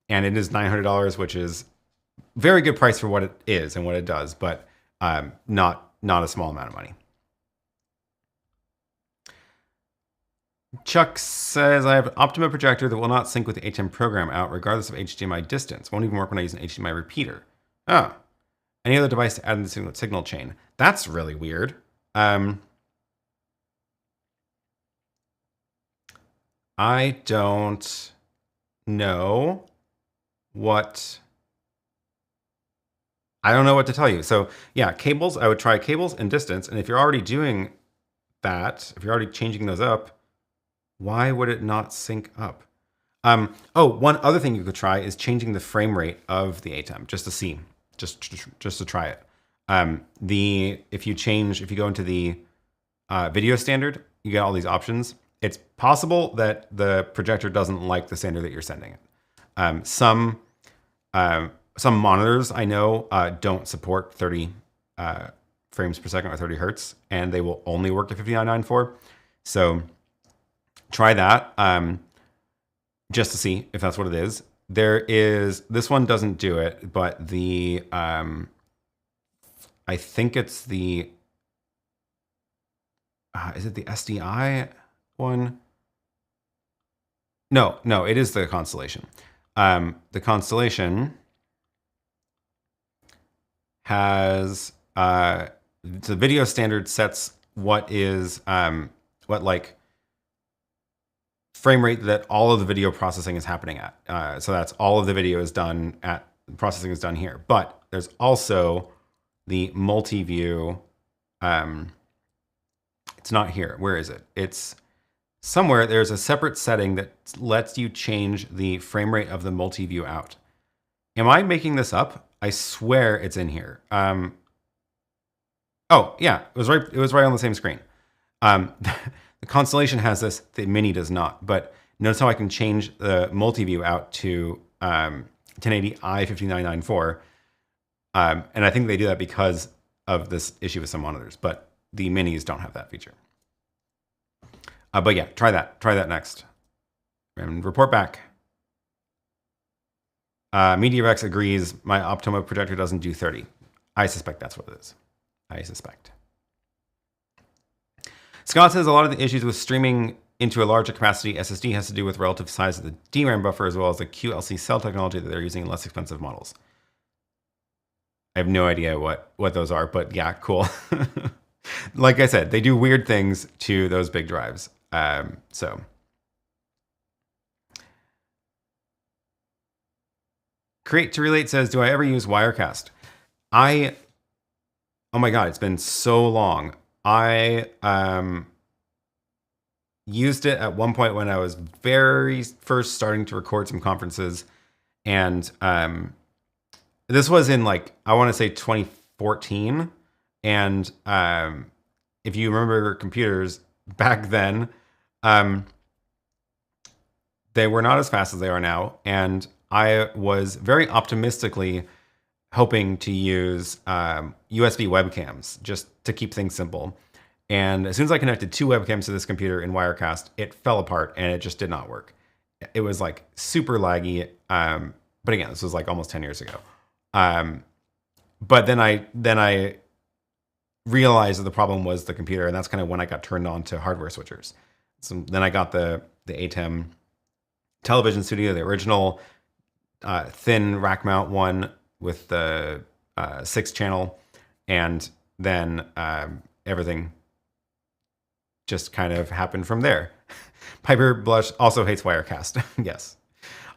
it is $900, which is very good price for what it is and what it does, but not a small amount of money. Chuck says, I have an Optima projector that will not sync with the ATEM program out regardless of HDMI distance. Won't even work when I use an HDMI repeater. Oh, any other device to add in the signal chain? That's really weird. I don't know what... I don't know what to tell you. So yeah, cables, I would try cables and distance. And if you're already doing that, if you're already changing those up, why would it not sync up? One other thing you could try is changing the frame rate of the ATEM just to see, just to try it. If you go into the video standard, you get all these options. It's possible that the projector doesn't like the standard that you're sending it. Some monitors I know don't support 30 frames per second or 30 hertz, and they will only work at 59.94. So try that just to see if that's what it is. This one doesn't do it, but I think it's the, is it the SDI one? No, it is the Constellation. The Constellation has, the video standard sets what like frame rate that all of the video processing is happening at. So that's all of the video is done at, processing is done here. But there's also the multi-view, it's not here. Where is it? It's somewhere. There's a separate setting that lets you change the frame rate of the multi-view out. Am I making this up? I swear it's in here. Oh yeah, it was right on the same screen. The Constellation has this, the Mini does not, but notice how I can change the multi-view out to 1080i 59.94. And I think they do that because of this issue with some monitors, but the Minis don't have that feature. But yeah, try that next. And report back. MediaVex agrees, my Optima projector doesn't do 30. I suspect that's what it is. I suspect. Scott says a lot of the issues with streaming into a larger capacity SSD has to do with relative size of the DRAM buffer as well as the QLC cell technology that they're using in less expensive models. I have no idea what those are, but yeah, cool. Like I said, they do weird things to those big drives. So. Create to Relate says, do I ever use Wirecast? Oh my God, it's been so long. I used it at one point when I was very first starting to record some conferences. And this was in like, I want to say 2014. And if you remember computers back then, they were not as fast as they are now. And I was very optimistically hoping to use USB webcams just to keep things simple. And as soon as I connected 2 webcams to this computer in Wirecast, it fell apart and it just did not work. It was like super laggy. But again, this was like almost 10 years ago. But then I realized that the problem was the computer, and that's kind of when I got turned on to hardware switchers. So then I got the ATEM television studio, the original thin rack mount one with the 6-channel, and then everything just kind of happened from there. Piper Blush also hates Wirecast. Yes,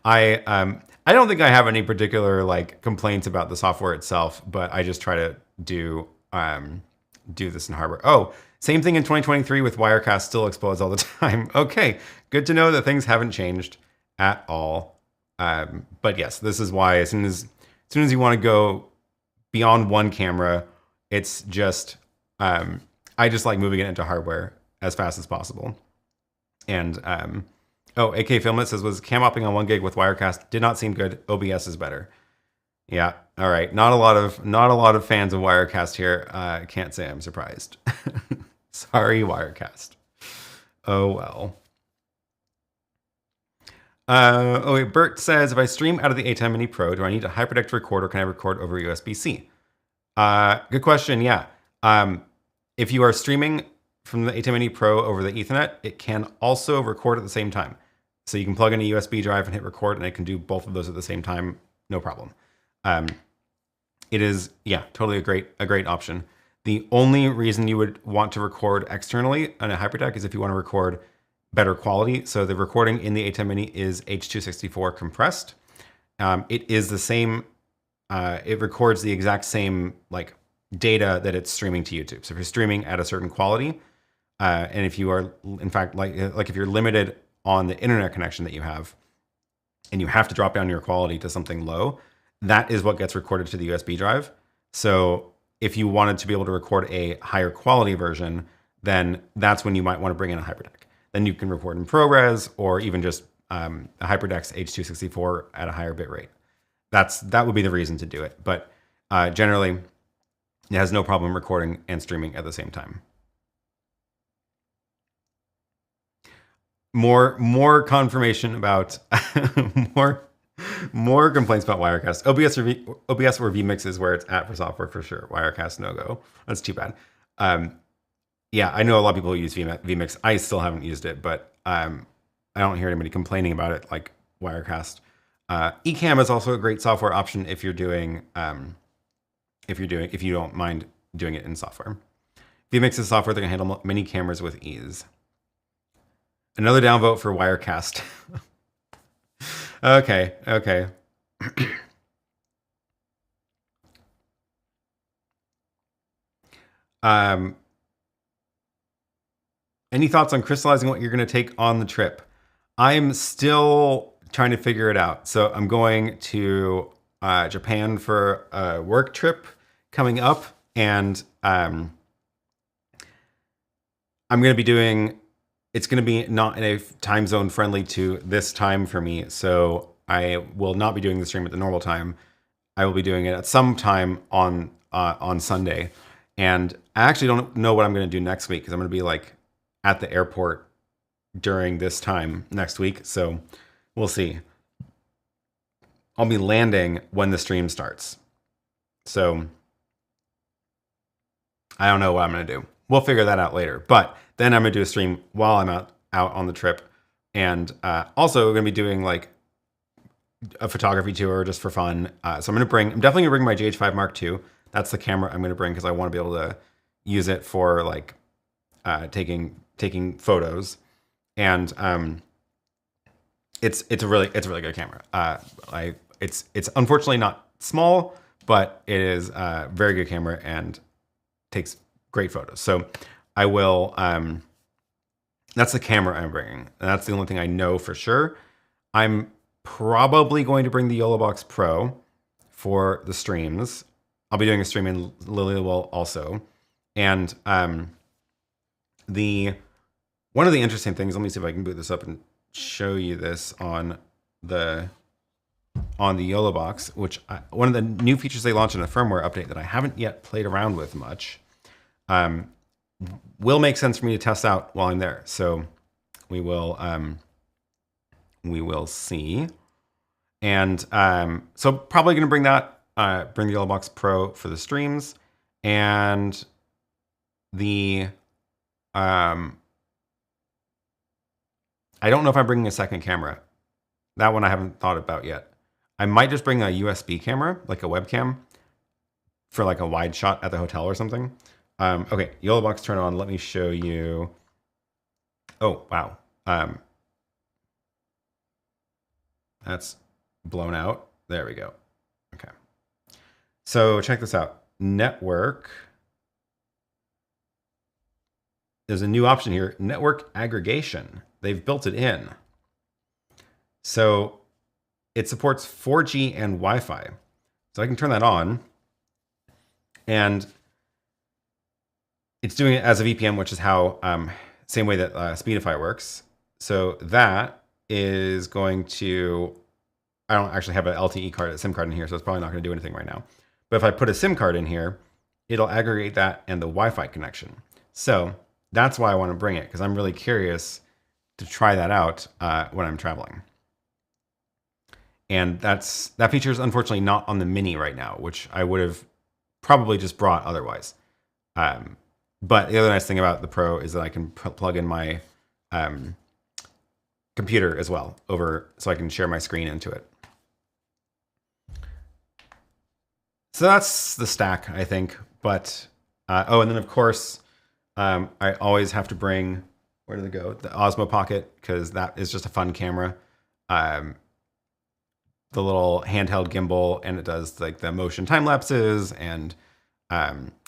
I don't think I have any particular like complaints about the software itself, but I just try to do this in hardware. Oh, same thing in 2023 with Wirecast, still explodes all the time. Okay, good to know that things haven't changed at all. But yes, this is why as soon as you want to go beyond one camera, it's just I just like moving it into hardware as fast as possible. And oh, AK Filmlet says, was cam hopping on 1 gig with Wirecast did not seem good. OBS is better. Yeah, all right. Not a lot of fans of Wirecast here. Can't say I'm surprised. Sorry, Wirecast. Oh well. Oh wait, Bert says, if I stream out of the ATEM Mini Pro, do I need a HyperDeck to record, or can I record over USB-C? Good question. Yeah. If you are streaming from the ATEM Mini Pro over the Ethernet, it can also record at the same time. So you can plug in a USB drive and hit record, and it can do both of those at the same time, no problem. It is, yeah, totally a great option. The only reason you would want to record externally on a HyperDeck is if you want to record better quality. So the recording in the ATEM Mini is H.264 compressed. It is the same, it records the exact same like data that it's streaming to YouTube. So if you're streaming at a certain quality, and if you are, in fact, like if you're limited on the internet connection that you have, and you have to drop down your quality to something low, that is what gets recorded to the USB drive. So if you wanted to be able to record a higher quality version, then that's when you might want to bring in a HyperDeck. Then you can record in ProRes or even just a HyperDeck's H.264 at a higher bit rate. That would be the reason to do it. But generally, it has no problem recording and streaming at the same time. More confirmation about more complaints about Wirecast. OBS or vMix is where it's at for software for sure. Wirecast no go. That's too bad. Yeah, I know a lot of people use vMix. I still haven't used it, but I don't hear anybody complaining about it like Wirecast. Ecamm is also a great software option if you're doing if you don't mind doing it in software. vMix is software that can handle many cameras with ease. Another downvote for Wirecast. Okay. Any thoughts on crystallizing what you're going to take on the trip? I'm still trying to figure it out. So I'm going to Japan for a work trip coming up, and I'm going to be doing. It's going to be not in a time zone friendly to this time for me, so I will not be doing the stream at the normal time. I will be doing it at some time on Sunday, and I actually don't know what I'm going to do next week because I'm going to be like at the airport during this time next week, so we'll see. I'll be landing when the stream starts, so I don't know what I'm going to do. We'll figure that out later, but then I'm going to do a stream while I'm out on the trip. And also going to be doing like a photography tour just for fun. So I'm definitely going to bring my GH5 Mark II. That's the camera I'm going to bring because I want to be able to use it for like taking photos. And it's a really good camera. It's unfortunately not small, but it is a very good camera and takes great photos. So I will, that's the camera I'm bringing. And that's the only thing I know for sure. I'm probably going to bring the Yolobox Pro for the streams. I'll be doing a stream in LILLIPUT also. And one of the interesting things, let me see if I can boot this up and show you this on the on the Yolobox, which one of the new features they launched in a firmware update that I haven't yet played around with much, will make sense for me to test out while I'm there. So we will see. And so probably going to bring that, bring the Yolobox Pro for the streams, and the I don't know if I'm bringing a second camera. That one I haven't thought about yet. I might just bring a USB camera, like a webcam, for like a wide shot at the hotel or something. Okay, Yolobox turn on. Let me show you. Oh, wow. That's blown out. There we go. Okay. So check this out. Network. There's a new option here, network aggregation. They've built it in. So it supports 4G and Wi-Fi. So I can turn that on. And it's doing it as a VPN, which is how, same way that Speedify works. So that is going to, I don't actually have an LTE card, a SIM card in here, so it's probably not going to do anything right now. But if I put a SIM card in here, it'll aggregate that and the Wi-Fi connection. So that's why I want to bring it, because I'm really curious to try that out when I'm traveling. And that feature is unfortunately not on the Mini right now, which I would have probably just brought otherwise. But the other nice thing about the Pro is that I can plug in my computer as well so I can share my screen into it. So that's the stack, I think. But oh, and then of course, I always have to bring, where did it go? The Osmo Pocket, because that is just a fun camera. The little handheld gimbal, and it does like the motion time lapses, and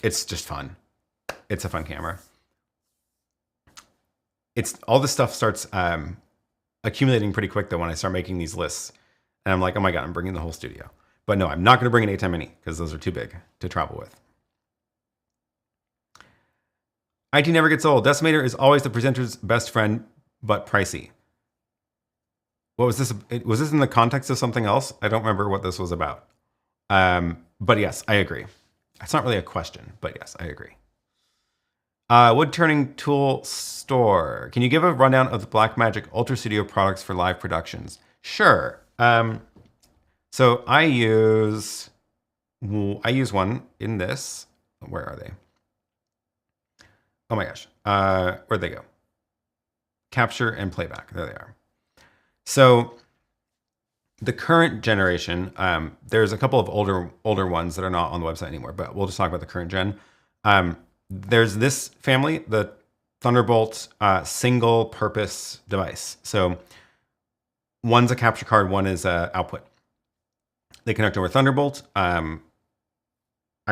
it's just fun. It's a fun camera. All this stuff starts accumulating pretty quick though when I start making these lists, and I'm like, oh my god, I'm bringing the whole studio. But no, I'm not going to bring an ATEM Mini because those are too big to travel with. IT never gets old. Decimator is always the presenter's best friend, but pricey. What was this? Was this in the context of something else? I don't remember what this was about. But yes, I agree. It's not really a question, but yes, I agree. Wood turning tool store. Can you give a rundown of the Blackmagic Ultra Studio products for live productions? Sure. So I use one in this. Where are they? Oh my gosh. Where'd they go? Capture and playback. There they are. So the current generation, there's a couple of older ones that are not on the website anymore, but we'll just talk about the current gen. There's this family, the Thunderbolt single purpose device. So one's a capture card, one is a output. They connect over Thunderbolt. I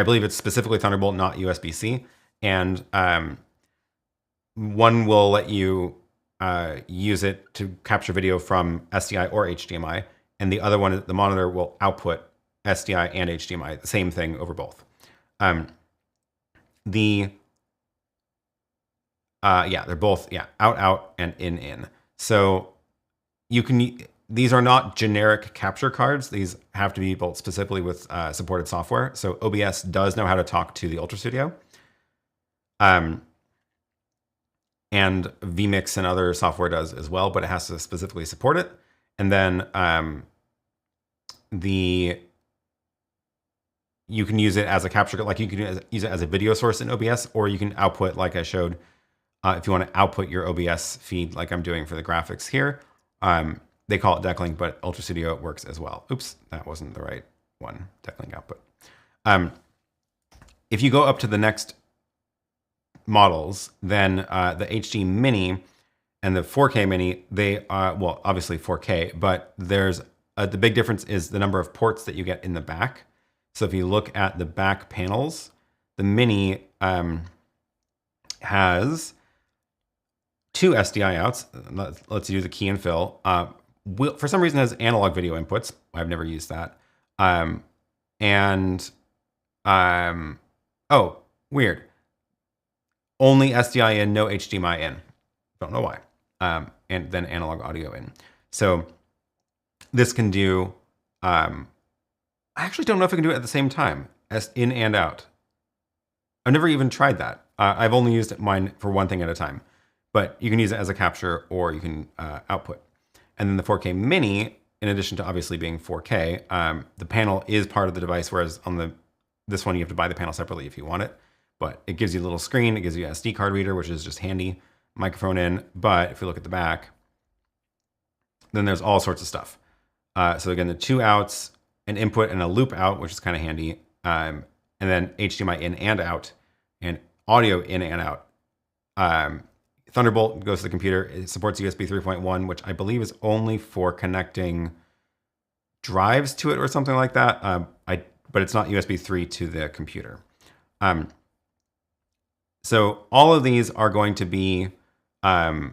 believe it's specifically Thunderbolt, not USB-C. And one will let you use it to capture video from SDI or HDMI. And the other one, the monitor, will output SDI and HDMI, the same thing over both. They're both, out, and in. So you can, these are not generic capture cards. These have to be built specifically with supported software. So OBS does know how to talk to the Ultra Studio. And vMix and other software does as well, but it has to specifically support it. And then you can use it as a capture, like you can use it as a video source in OBS, or you can output, like I showed, if you want to output your OBS feed, like I'm doing for the graphics here. They call it Decklink, but Ultra Studio works as well. Oops, that wasn't the right one, Decklink output. If you go up to the next models, then the HD Mini and the 4K Mini, they are, well, obviously 4K, but there's the big difference is the number of ports that you get in the back. So if you look at the back panels, the Mini has 2 SDI outs. Let's do the key and fill. For some reason, it has analog video inputs. I've never used that. Oh, weird. Only SDI in, no HDMI in. Don't know why. And then analog audio in. So this can do I actually don't know if I can do it at the same time as in and out. I've never even tried that. I've only used mine for one thing at a time, but you can use it as a capture or you can output. And then the 4K Mini, in addition to obviously being 4K, the panel is part of the device, whereas on this one you have to buy the panel separately if you want it. But it gives you a little screen, it gives you an SD card reader, which is just handy, microphone in. But if you look at the back, then there's all sorts of stuff. So again, the 2 outs, an input and a loop out, which is kind of handy. And then HDMI in and out, and audio in and out. Thunderbolt goes to the computer. It supports USB 3.1, which I believe is only for connecting drives to it or something like that. But it's not USB 3 to the computer. So all of these are going to be, they're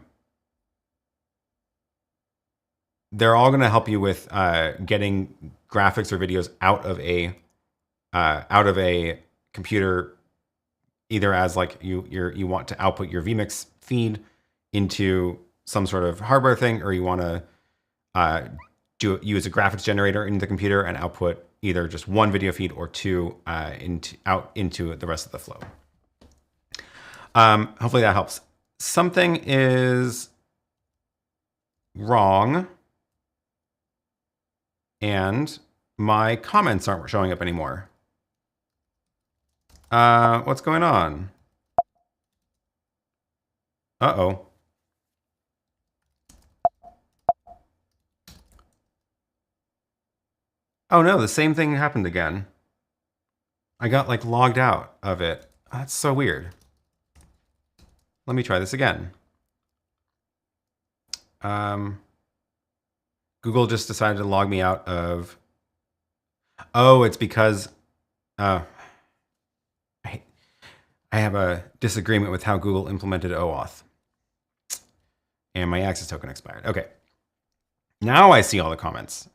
all going to help you with getting graphics or videos out of a computer, either as like you want to output your vMix feed into some sort of hardware thing, or you want to use a graphics generator in the computer and output either just one video feed or two out into the rest of the flow. Hopefully that helps. Something is wrong, and my comments aren't showing up anymore. What's going on? Uh-oh. Oh no, the same thing happened again. I got like logged out of it. That's so weird. Let me try this again. Google just decided to log me out of... Oh, it's because... I have a disagreement with how Google implemented OAuth. And my access token expired. Okay. Now I see all the comments.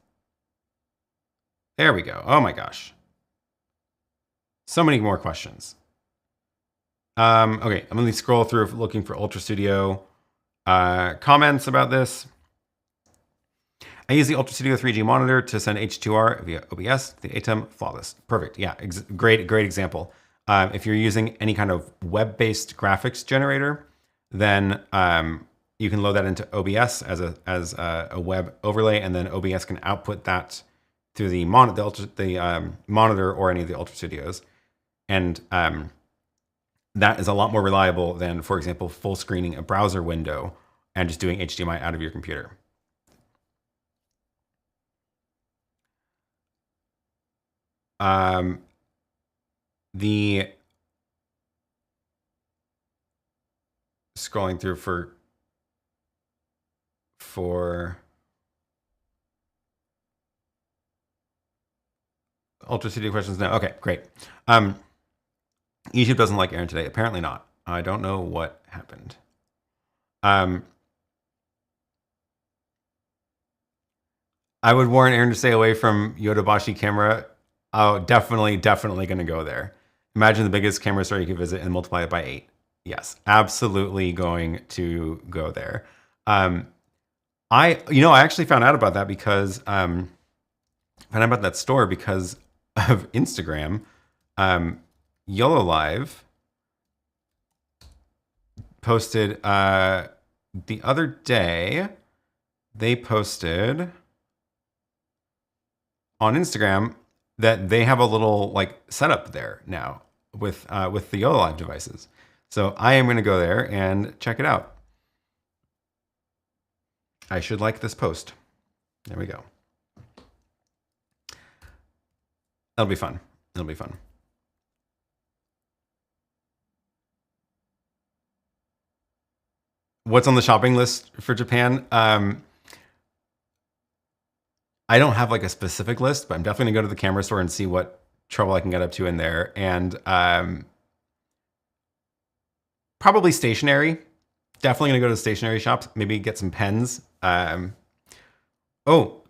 There we go. Oh my gosh. So many more questions. Okay, I'm going to scroll through looking for Ultra Studio comments about this. I use the Ultra Studio 3G monitor to send H2R via OBS. The ATEM flawless. Perfect. Yeah, great example. If you're using any kind of web-based graphics generator, then you can load that into OBS as a web overlay, and then OBS can output that through the monitor or any of the Ultra Studios. And that is a lot more reliable than, for example, full screening a browser window and just doing HDMI out of your computer. The scrolling through for Ultra Studio questions now. Okay, great. YouTube doesn't like Aaron today. Apparently not. I don't know what happened. I would warn Aaron to stay away from Yolobox camera. Oh, definitely going to go there. Imagine the biggest camera store you could visit and multiply it by 8. Yes, absolutely going to go there. I actually found out about that because found out about that store because of Instagram. YOLO Live posted the other day. They posted on Instagram that they have a little like setup there now with the YOLO Live devices. So I am going to go there and check it out. I should like this post. There we go. That'll be fun. It'll be fun. What's on the shopping list for Japan? I don't have like a specific list, but I'm definitely gonna go to the camera store and see what trouble I can get up to in there. And probably stationery. Definitely gonna go to the stationery shops, maybe get some pens. Oh,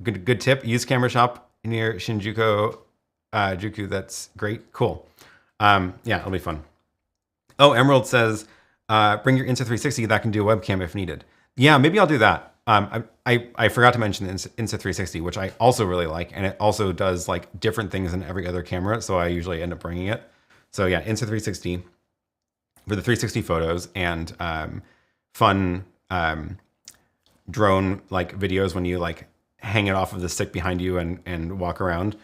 good tip. Use camera shop near Shinjuku. Juku, that's great. Cool. Yeah, it'll be fun. Oh, Emerald says, bring your Insta360 that can do a webcam if needed. Yeah, maybe I'll do that. I forgot to mention the Insta360, which I also really like, and it also does like different things than every other camera, so I usually end up bringing it. So yeah, Insta360 for the 360 photos and fun drone like videos when you like hang it off of the stick behind you and walk around.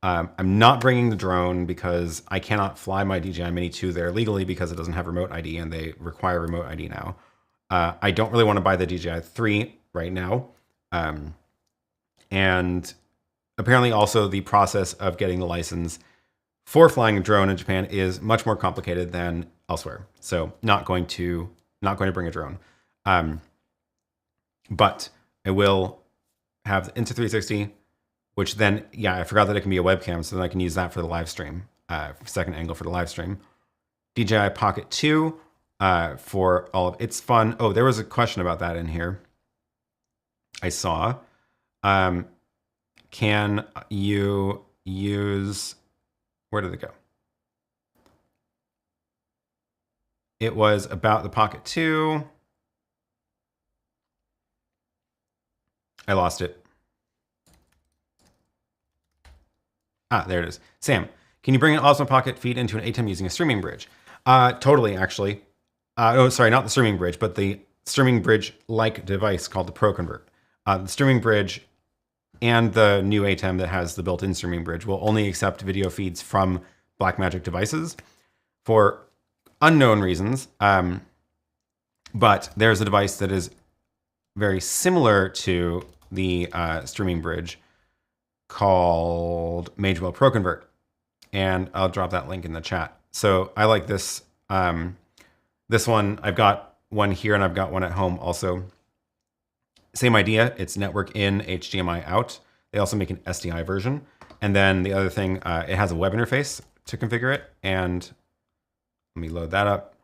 I'm not bringing the drone because I cannot fly my DJI Mini 2 there legally because it doesn't have remote ID and they require remote ID now. I don't really want to buy the DJI 3 right now. And apparently also the process of getting the license for flying a drone in Japan is much more complicated than elsewhere. So not going to bring a drone. But I will have the Insta360, which then, yeah, I forgot that it can be a webcam, so then I can use that for the live stream, second angle for the live stream. DJI Pocket 2 for all of its fun. Oh, there was a question about that in here. I saw. Can you use, where did it go? It was about the Pocket 2. I lost it. Ah, there it is. Sam, can you bring an Osmo Pocket feed into an ATEM using a streaming bridge? Totally, actually. Oh, sorry, not the streaming bridge, but the streaming bridge-like device called the Pro Convert. The streaming bridge and the new ATEM that has the built-in streaming bridge will only accept video feeds from Blackmagic devices for unknown reasons. But there's a device that is very similar to the streaming bridge called Magewell Pro Convert. And I'll drop that link in the chat. So I like this. This one, I've got one here and I've got one at home also. Same idea, it's network in, HDMI out. They also make an SDI version. And then the other thing, it has a web interface to configure it. And let me load that up.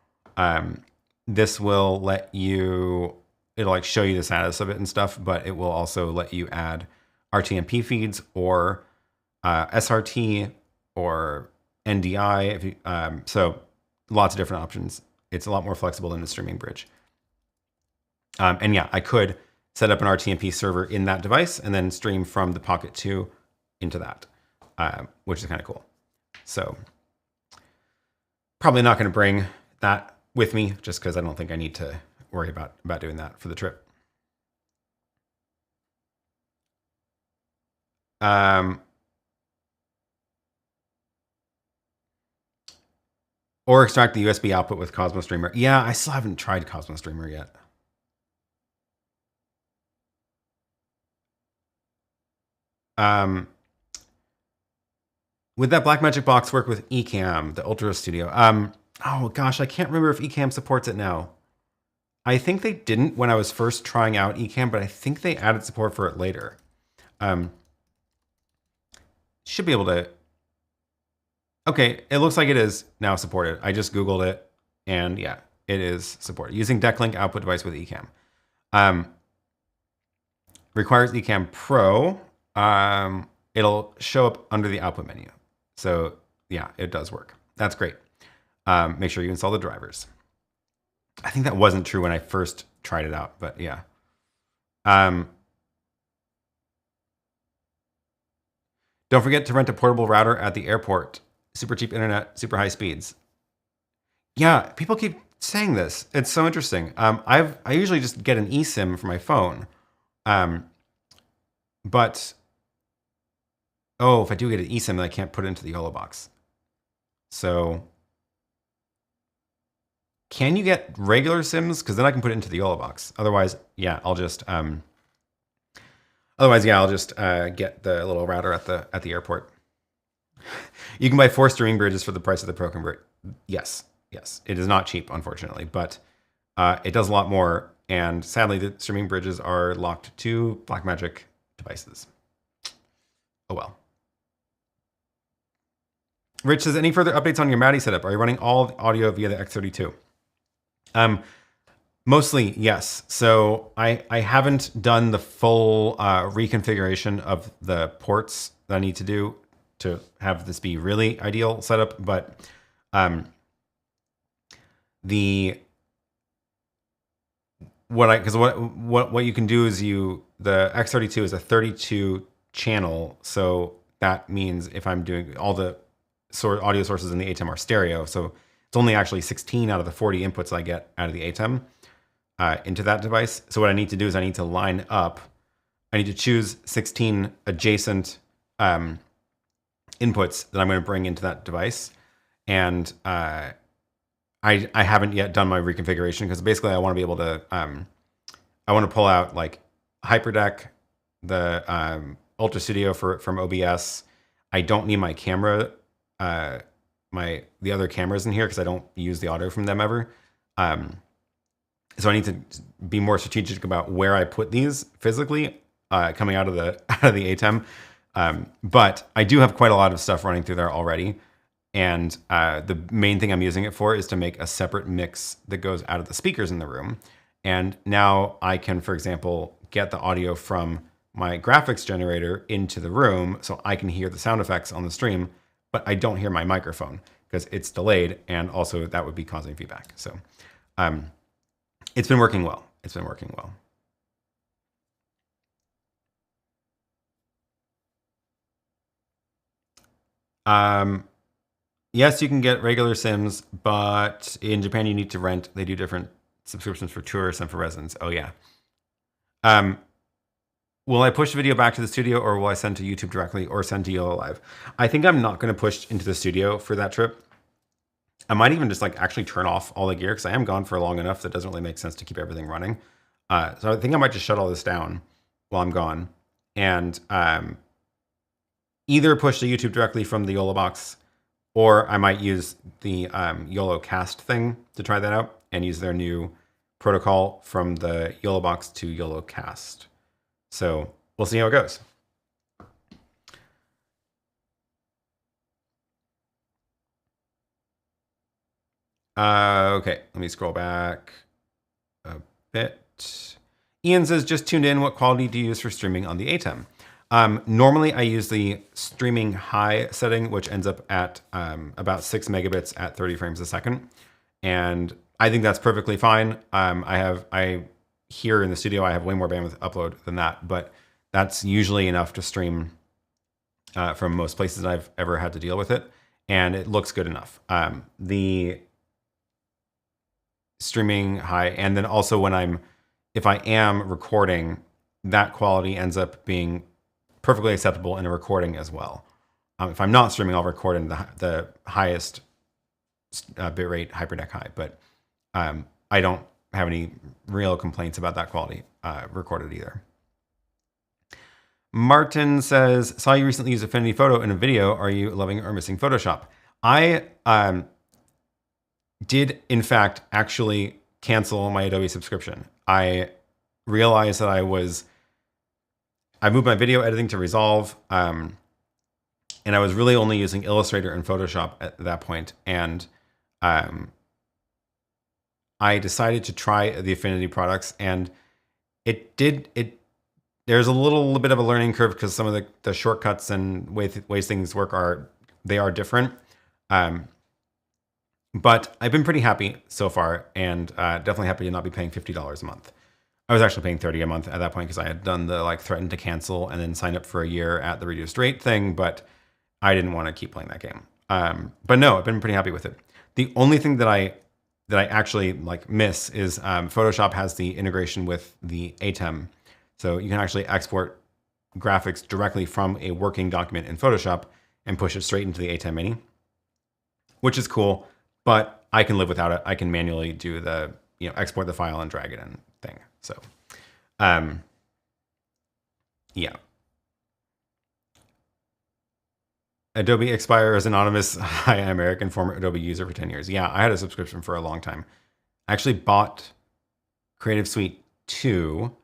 This will let you, it'll like show you the status of it and stuff, but it will also let you add RTMP feeds or SRT or NDI. If you, so lots of different options. It's a lot more flexible than the streaming bridge. And yeah, I could set up an RTMP server in that device and then stream from the Pocket 2 into that, which is kind of cool. So probably not going to bring that with me just because I don't think I need to worry about doing that for the trip. Or extract the USB output with Cosmo Streamer. Yeah, I still haven't tried Cosmo Streamer yet. Would that Blackmagic box work with Ecamm, the Ultra Studio? Oh gosh, I can't remember if Ecamm supports it now. I think they didn't when I was first trying out Ecamm, but I think they added support for it later. Should be able to. Okay, it looks like it is now supported. I just Googled it, and yeah, it is supported. Using DeckLink output device with Ecamm. Requires Ecamm Pro. It'll show up under the output menu. So yeah, it does work. That's great. Make sure you install the drivers. I think that wasn't true when I first tried it out, but yeah. Don't forget to rent a portable router at the airport. Super cheap internet, super high speeds. Yeah, people keep saying this. It's so interesting. I usually just get an eSIM for my phone. But oh, if I do get an eSIM, then I can't put it into the Yolobox. So can you get regular SIMs? Because then I can put it into the Yolobox. Otherwise, yeah, I'll just get the little router at the airport. You can buy 4 streaming bridges for the price of the Pro Convert. Yes, yes. It is not cheap, unfortunately, but it does a lot more. And sadly, the streaming bridges are locked to Blackmagic devices. Oh well. Rich says, any further updates on your MADI setup? Are you running all the audio via the X32? Mostly, yes. So I haven't done the full reconfiguration of the ports that I need to do to have this be really ideal setup, but what you can do is the X32 is a 32 channel, so that means if I'm doing all the audio sources in the ATEM are stereo, so it's only actually 16 out of the 40 inputs I get out of the ATEM into that device. So what I need to do is I need to line up. I need to choose 16 adjacent inputs that I'm going to bring into that device, and I haven't yet done my reconfiguration because basically I want to be able to I want to pull out like HyperDeck, the Ultra Studio from OBS. I don't need my camera, the other cameras in here because I don't use the audio from them ever. So I need to be more strategic about where I put these physically coming out of the ATEM. But I do have quite a lot of stuff running through there already. And the main thing I'm using it for is to make a separate mix that goes out of the speakers in the room. And now I can, for example, get the audio from my graphics generator into the room so I can hear the sound effects on the stream, but I don't hear my microphone because it's delayed, and also that would be causing feedback. So it's been working well. It's been working well. Yes, you can get regular Sims, but in Japan you need to rent. They do different subscriptions for tourists and for residents. Oh yeah. Will I push the video back to the studio, or will I send to YouTube directly, or send to Yolo Live? I think I'm not going to push into the studio for that trip. I might even just like actually turn off all the gear because I am gone for long enough that it doesn't really make sense to keep everything running. So I think I might just shut all this down while I'm gone, and either push to YouTube directly from the Yolobox, or I might use the YoloCast thing to try that out and use their new protocol from the Yolobox to YoloCast. So we'll see how it goes. Okay, let me scroll back a bit. Ian says, just tuned in. What quality do you use for streaming on the ATEM? Normally I use the streaming high setting, which ends up at about 6 megabits at 30 frames a second. And I think that's perfectly fine. Here in the studio, I have way more bandwidth upload than that, but that's usually enough to stream from most places I've ever had to deal with it. And it looks good enough. The streaming high, and then also if I am recording, that quality ends up being perfectly acceptable in a recording as well. If I'm not streaming, I'll record in the highest bitrate HyperDeck high, but I don't have any real complaints about that quality recorded either. Martin says, saw you recently use Affinity Photo in a video. Are you loving or missing Photoshop? I did, in fact, actually cancel my Adobe subscription. I realized that I moved my video editing to Resolve, and I was really only using Illustrator and Photoshop at that point. And I decided to try the Affinity products, and there's a little bit of a learning curve because some of the shortcuts and ways things work are different. But I've been pretty happy so far, and definitely happy to not be paying $50 a month. I was actually paying $30 a month at that point because I had done the threaten to cancel and then sign up for a year at the reduced rate thing, but I didn't want to keep playing that game. But no, I've been pretty happy with it. The only thing that I actually miss is Photoshop has the integration with the ATEM. So you can actually export graphics directly from a working document in Photoshop and push it straight into the ATEM Mini, which is cool, but I can live without it. I can manually do the, export the file and drag it in thing. So, yeah. Adobe Expire is anonymous. Hi, American former Adobe user for 10 years. Yeah, I had a subscription for a long time. I actually bought Creative Suite 2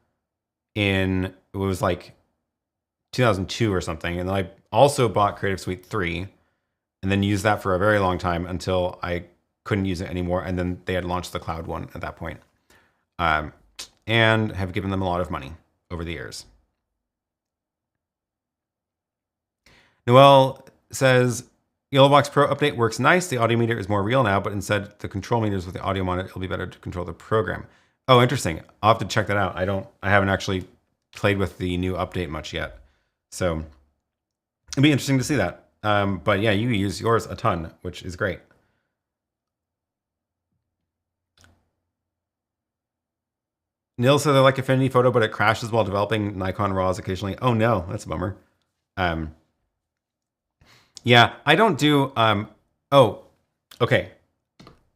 it was 2002 or something. And then I also bought Creative Suite 3 and then used that for a very long time until I couldn't use it anymore. And then they had launched the cloud one at that point. And have given them a lot of money over the years. Noel says, Yolobox Pro update works nice. The audio meter is more real now, but instead the control meters with the audio monitor, it'll be better to control the program. Oh, interesting. I'll have to check that out. I haven't actually played with the new update much yet. So it'd be interesting to see that. But yeah, you use yours a ton, which is great. Neil said they like Affinity Photo, but it crashes while developing Nikon RAWs occasionally. Oh no, that's a bummer. Yeah, I don't do, oh, okay.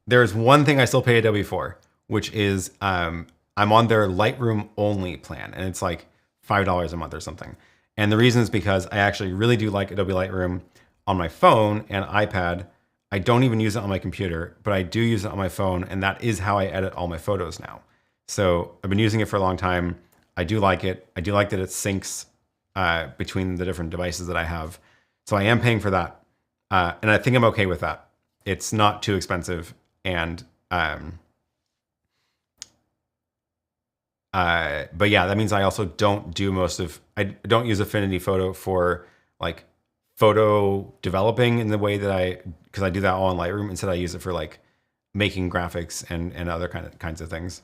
There's one thing I still pay Adobe for, which is I'm on their Lightroom only plan, and it's like $5 a month or something. And the reason is because I actually really do like Adobe Lightroom on my phone and iPad. I don't even use it on my computer, but I do use it on my phone, and that is how I edit all my photos now. So I've been using it for a long time. I do like it. I do like that it syncs between the different devices that I have. So I am paying for that. And I think I'm okay with that. It's not too expensive. And but yeah, that means I also don't do I don't use Affinity Photo for like photo developing in the way that because I do that all in Lightroom. Instead, I use it for like making graphics and other kinds of things.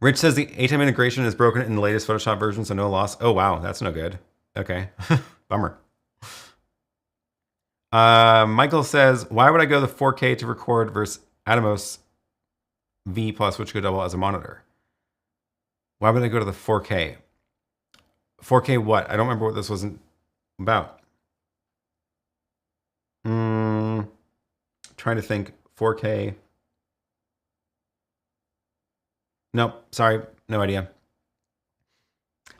Rich says the ATEM integration is broken in the latest Photoshop version, so no loss. Oh wow, that's no good. Okay, bummer. Michael says, why would I go the 4K to record versus Atomos V plus, which could double as a monitor? Why would I go to the 4K? 4K what? I don't remember what this was about. Trying to think. 4K. Nope, sorry, no idea.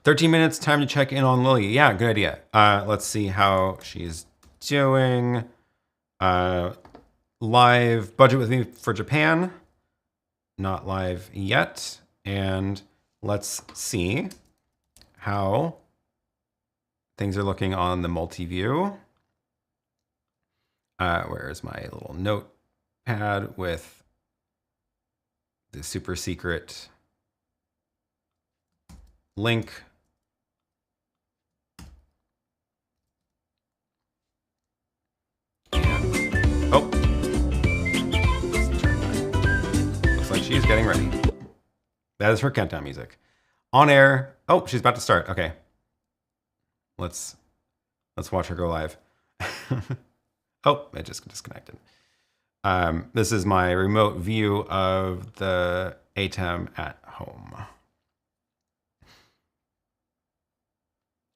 13 minutes, time to check in on Lily. Yeah, good idea. Let's see how she's doing. Live budget with me for Japan. Not live yet. And let's see how things are looking on the multi-view. Where's my little notepad with the super secret link? Oh, looks like she's getting ready. That is her countdown music. On air. Oh, she's about to start. Okay. Let's watch her go live. Oh, it just disconnected. This is my remote view of the ATEM at home.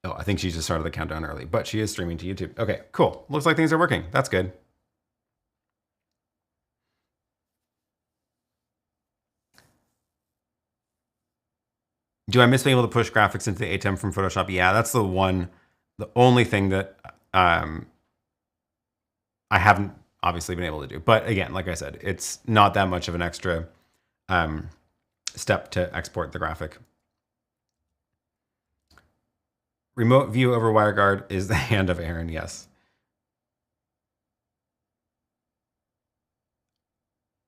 Oh, I think she just started the countdown early, but she is streaming to YouTube. Okay, cool. Looks like things are working. That's good. Do I miss being able to push graphics into the ATEM from Photoshop? Yeah, that's the only thing that I haven't obviously been able to do. But again, like I said, it's not that much of an extra step to export the graphic. Remote view over WireGuard is the hand of Aaron, yes.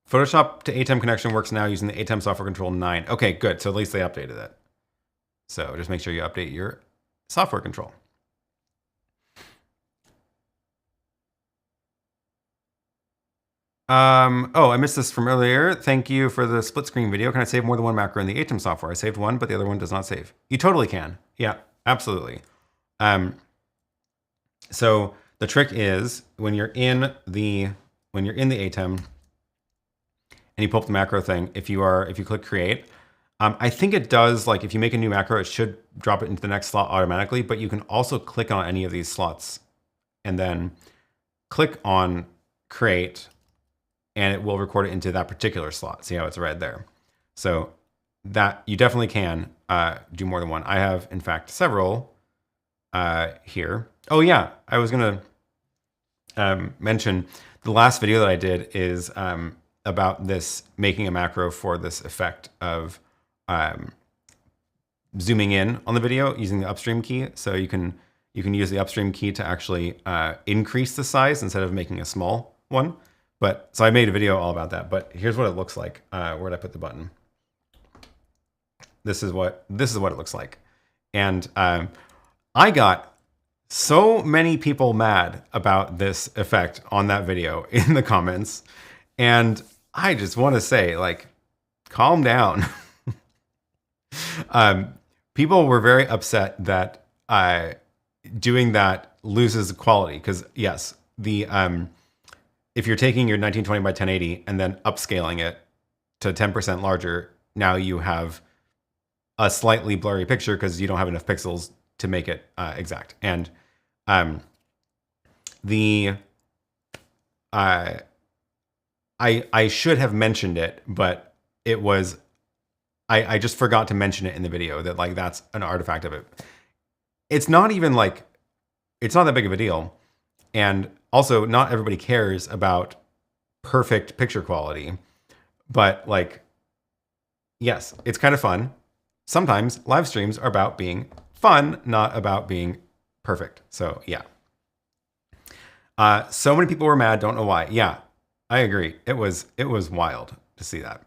Photoshop to ATEM connection works now using the ATEM software control 9. Okay, good. So at least they updated it. So just make sure you update your software control. Oh, I missed this from earlier. Thank you for the split screen video. Can I save more than one macro in the ATEM software? I saved one, but the other one does not save. You totally can. Yeah, absolutely. So the trick is when you're in the ATEM and you pull up the macro thing, if you click create, I think it does, like if you make a new macro, it should drop it into the next slot automatically, but you can also click on any of these slots and then click on create and it will record it into that particular slot. See how it's red there? So that you definitely can do more than one. I have, in fact, several here. Oh yeah, I was gonna mention the last video that I did is about this, making a macro for this effect of zooming in on the video using the upstream key. So you can use the upstream key to actually increase the size instead of making a small one. But so I made a video all about that. But here's what it looks like. Where'd I put the button? This is what it looks like. And I got so many people mad about this effect on that video in the comments. And I just want to say, like, calm down. People were very upset that doing that loses quality because yes, the if you're taking your 1920 by 1080 and then upscaling it to 10% larger, now you have a slightly blurry picture because you don't have enough pixels to make it exact. And I should have mentioned it, but it was I just forgot to mention it in the video that like that's an artifact of it. It's not even like it's not that big of a deal. And also not everybody cares about perfect picture quality, but like, yes, it's kind of fun. Sometimes live streams are about being fun, not about being perfect. So yeah. So many people were mad. Don't know why. Yeah, I agree. It was wild to see that.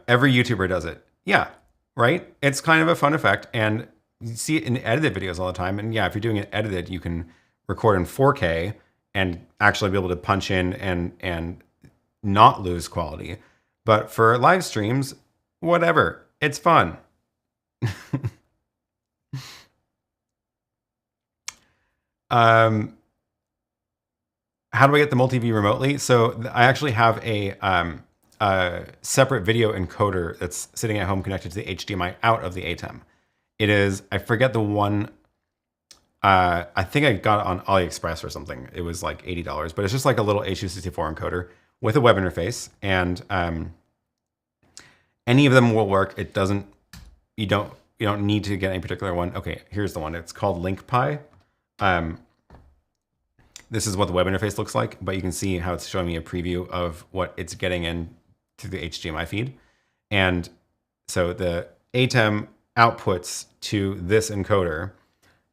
Every YouTuber does it. Yeah, right? It's kind of a fun effect. And you see it in edited videos all the time. And yeah, if you're doing it edited, you can record in 4K and actually be able to punch in and not lose quality. But for live streams, whatever, it's fun. How do I get the multi-view remotely? So I actually have a separate video encoder that's sitting at home connected to the HDMI out of the ATEM. It is, I forget the one, I think I got it on AliExpress or something. It was like $80, but it's just like a little H.264 encoder with a web interface. And any of them will work. It doesn't, you don't need to get any particular one. Okay, here's the one. It's called LinkPi. This is what the web interface looks like, but you can see how it's showing me a preview of what it's getting in through the HDMI feed. And so the ATEM outputs to this encoder,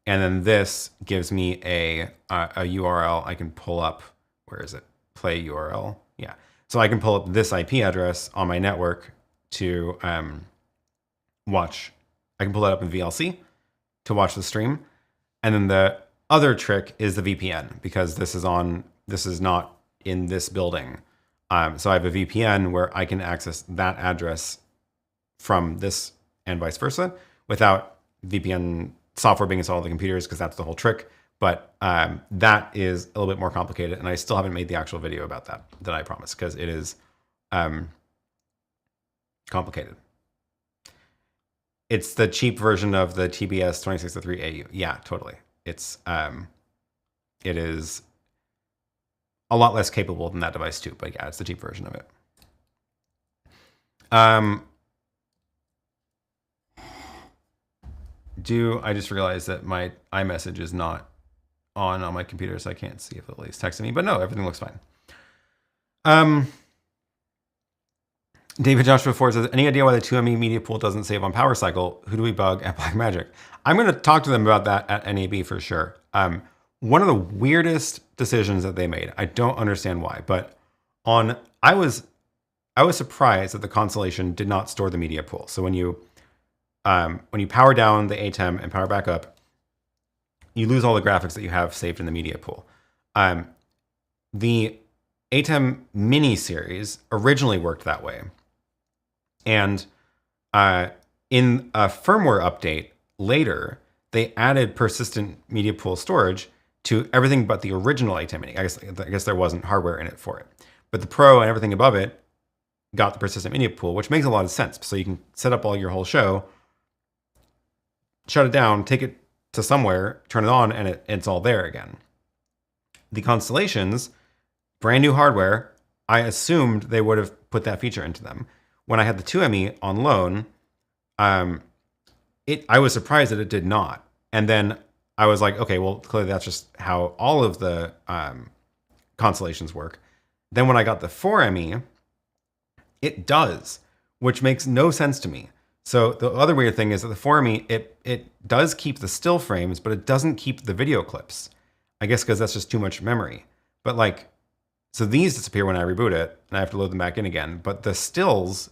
and then this gives me a URL I can pull up. Where is it? Play URL. Yeah. So I can pull up this IP address on my network to watch. I can pull that up in VLC to watch the stream. And then the other trick is the VPN, because this is not in this building. So I have a VPN where I can access that address from this and vice versa without VPN software being installed on the computers, because that's the whole trick. But that is a little bit more complicated, and I still haven't made the actual video about that I promised, because it is complicated. It's the cheap version of the TBS 2603AU. Yeah, totally. It is a lot less capable than that device too, but yeah, it's the cheap version of it. I just realized that my iMessage is not on my computer, so I can't see if Lily's texting me, but no, everything looks fine. David Joshua Ford says, any idea why the 2ME media pool doesn't save on power cycle? Who do we bug at Blackmagic? I'm going to talk to them about that at NAB for sure. One of the weirdest decisions that they made, I don't understand why, but I was surprised that the Constellation did not store the media pool. So when you power down the ATEM and power back up, you lose all the graphics that you have saved in the media pool. The ATEM Mini series originally worked that way. And in a firmware update later, they added persistent media pool storage to everything but the original ATEM Mini. I guess there wasn't hardware in it for it. But the Pro and everything above it got the persistent media pool, which makes a lot of sense. So you can set up all your whole show, shut it down, take it to somewhere, turn it on, and it's all there again. The Constellations, brand new hardware, I assumed they would have put that feature into them. When I had the 2ME on loan, I was surprised that it did not. And then I was like, okay, well, clearly that's just how all of the Constellations work. Then when I got the 4ME, it does, which makes no sense to me. So the other weird thing is that the 4ME, it does keep the still frames, but it doesn't keep the video clips. I guess because that's just too much memory. But like, so these disappear when I reboot it, and I have to load them back in again. But the stills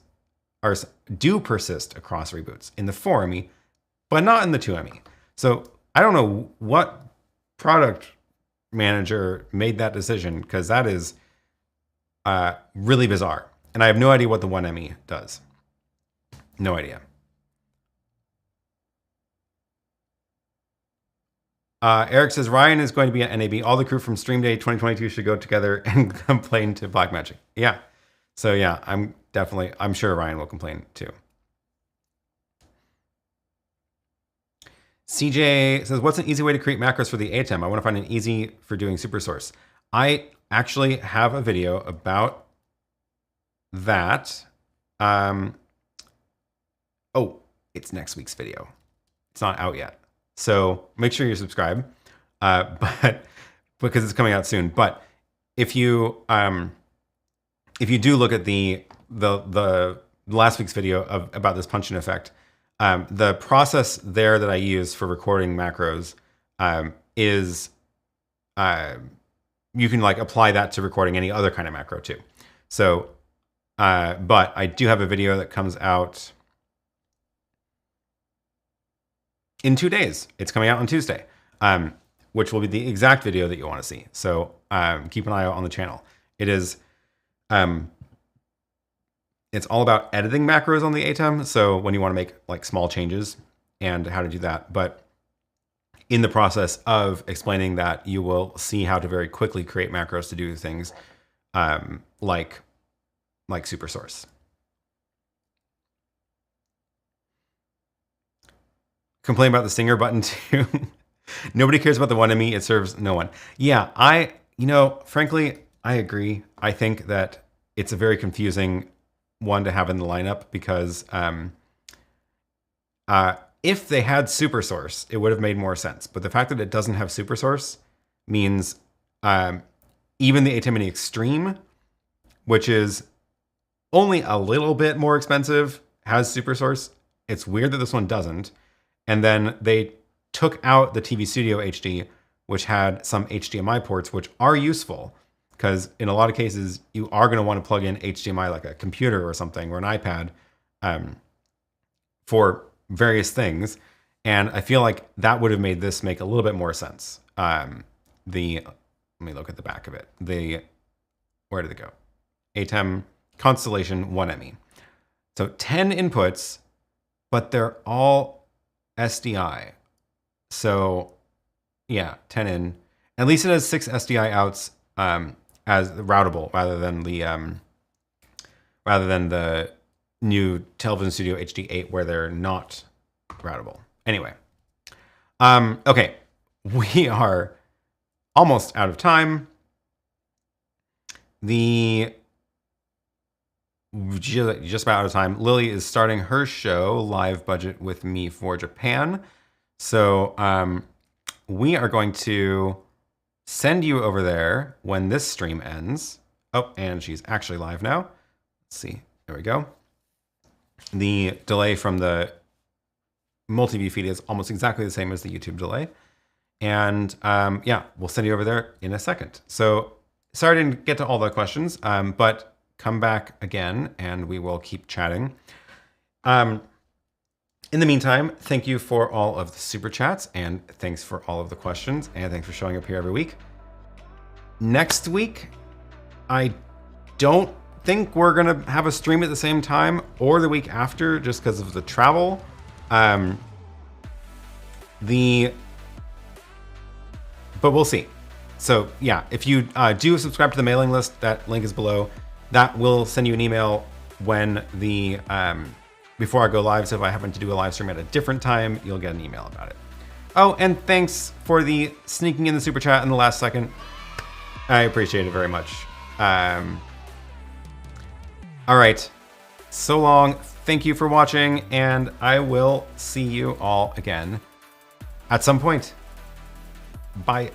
do persist across reboots in the 4ME, but not in the 2ME. So I don't know what product manager made that decision, because that is really bizarre. And I have no idea what the 1ME does. No idea. Eric says, Ryan is going to be at NAB. All the crew from Stream Day 2022 should go together and complain to Blackmagic. Yeah. So yeah, I'm sure Ryan will complain too. CJ says, what's an easy way to create macros for the ATEM? I want to find an easy for doing SuperSource. I actually have a video about that. Oh, it's next week's video. It's not out yet. So make sure you're subscribed, but because it's coming out soon. But if you do look at the last week's video about this punch-in effect, the process there that I use for recording macros is you can like apply that to recording any other kind of macro too. So, but I do have a video that comes out in 2 days. It's coming out on Tuesday, which will be the exact video that you want to see. So keep an eye out on the channel. It is, it's all about editing macros on the ATEM. So when you want to make like small changes and how to do that. But in the process of explaining that, you will see how to very quickly create macros to do things like SuperSource. Complain about the stinger button too. Nobody cares about the 1ME. It serves no one. Yeah, frankly, I agree. I think that it's a very confusing one to have in the lineup because if they had SuperSource, it would have made more sense. But the fact that it doesn't have SuperSource means even the ATEM Mini Extreme, which is only a little bit more expensive, has SuperSource. It's weird that this one doesn't. And then they took out the TV Studio HD, which had some HDMI ports, which are useful because in a lot of cases, you are going to want to plug in HDMI like a computer or something or an iPad for various things. And I feel like that would have made this make a little bit more sense. Let me look at the back of it. Where did it go? ATEM Constellation 1ME. So 10 inputs, but they're all SDI. So yeah, 10 in. At least it has 6 SDI outs as routable rather than the new Television Studio HD8 where they're not routable. Anyway, okay, we are almost out of time. Just about out of time. Lily is starting her show, Live Budget with Me for Japan. So we are going to send you over there when this stream ends. Oh, and she's actually live now. Let's see. There we go. The delay from the multi-view feed is almost exactly the same as the YouTube delay. And yeah, we'll send you over there in a second. So sorry I didn't get to all the questions, but come back again and we will keep chatting. In the meantime, thank you for all of the super chats and thanks for all of the questions and thanks for showing up here every week. Next week, I don't think we're gonna have a stream at the same time or the week after just because of the travel. But we'll see. So yeah, if you do subscribe to the mailing list, that link is below. That will send you an email when the before I go live. So if I happen to do a live stream at a different time, you'll get an email about it. Oh, and thanks for the sneaking in the super chat in the last second. I appreciate it very much. All right, so long. Thank you for watching, and I will see you all again at some point. Bye.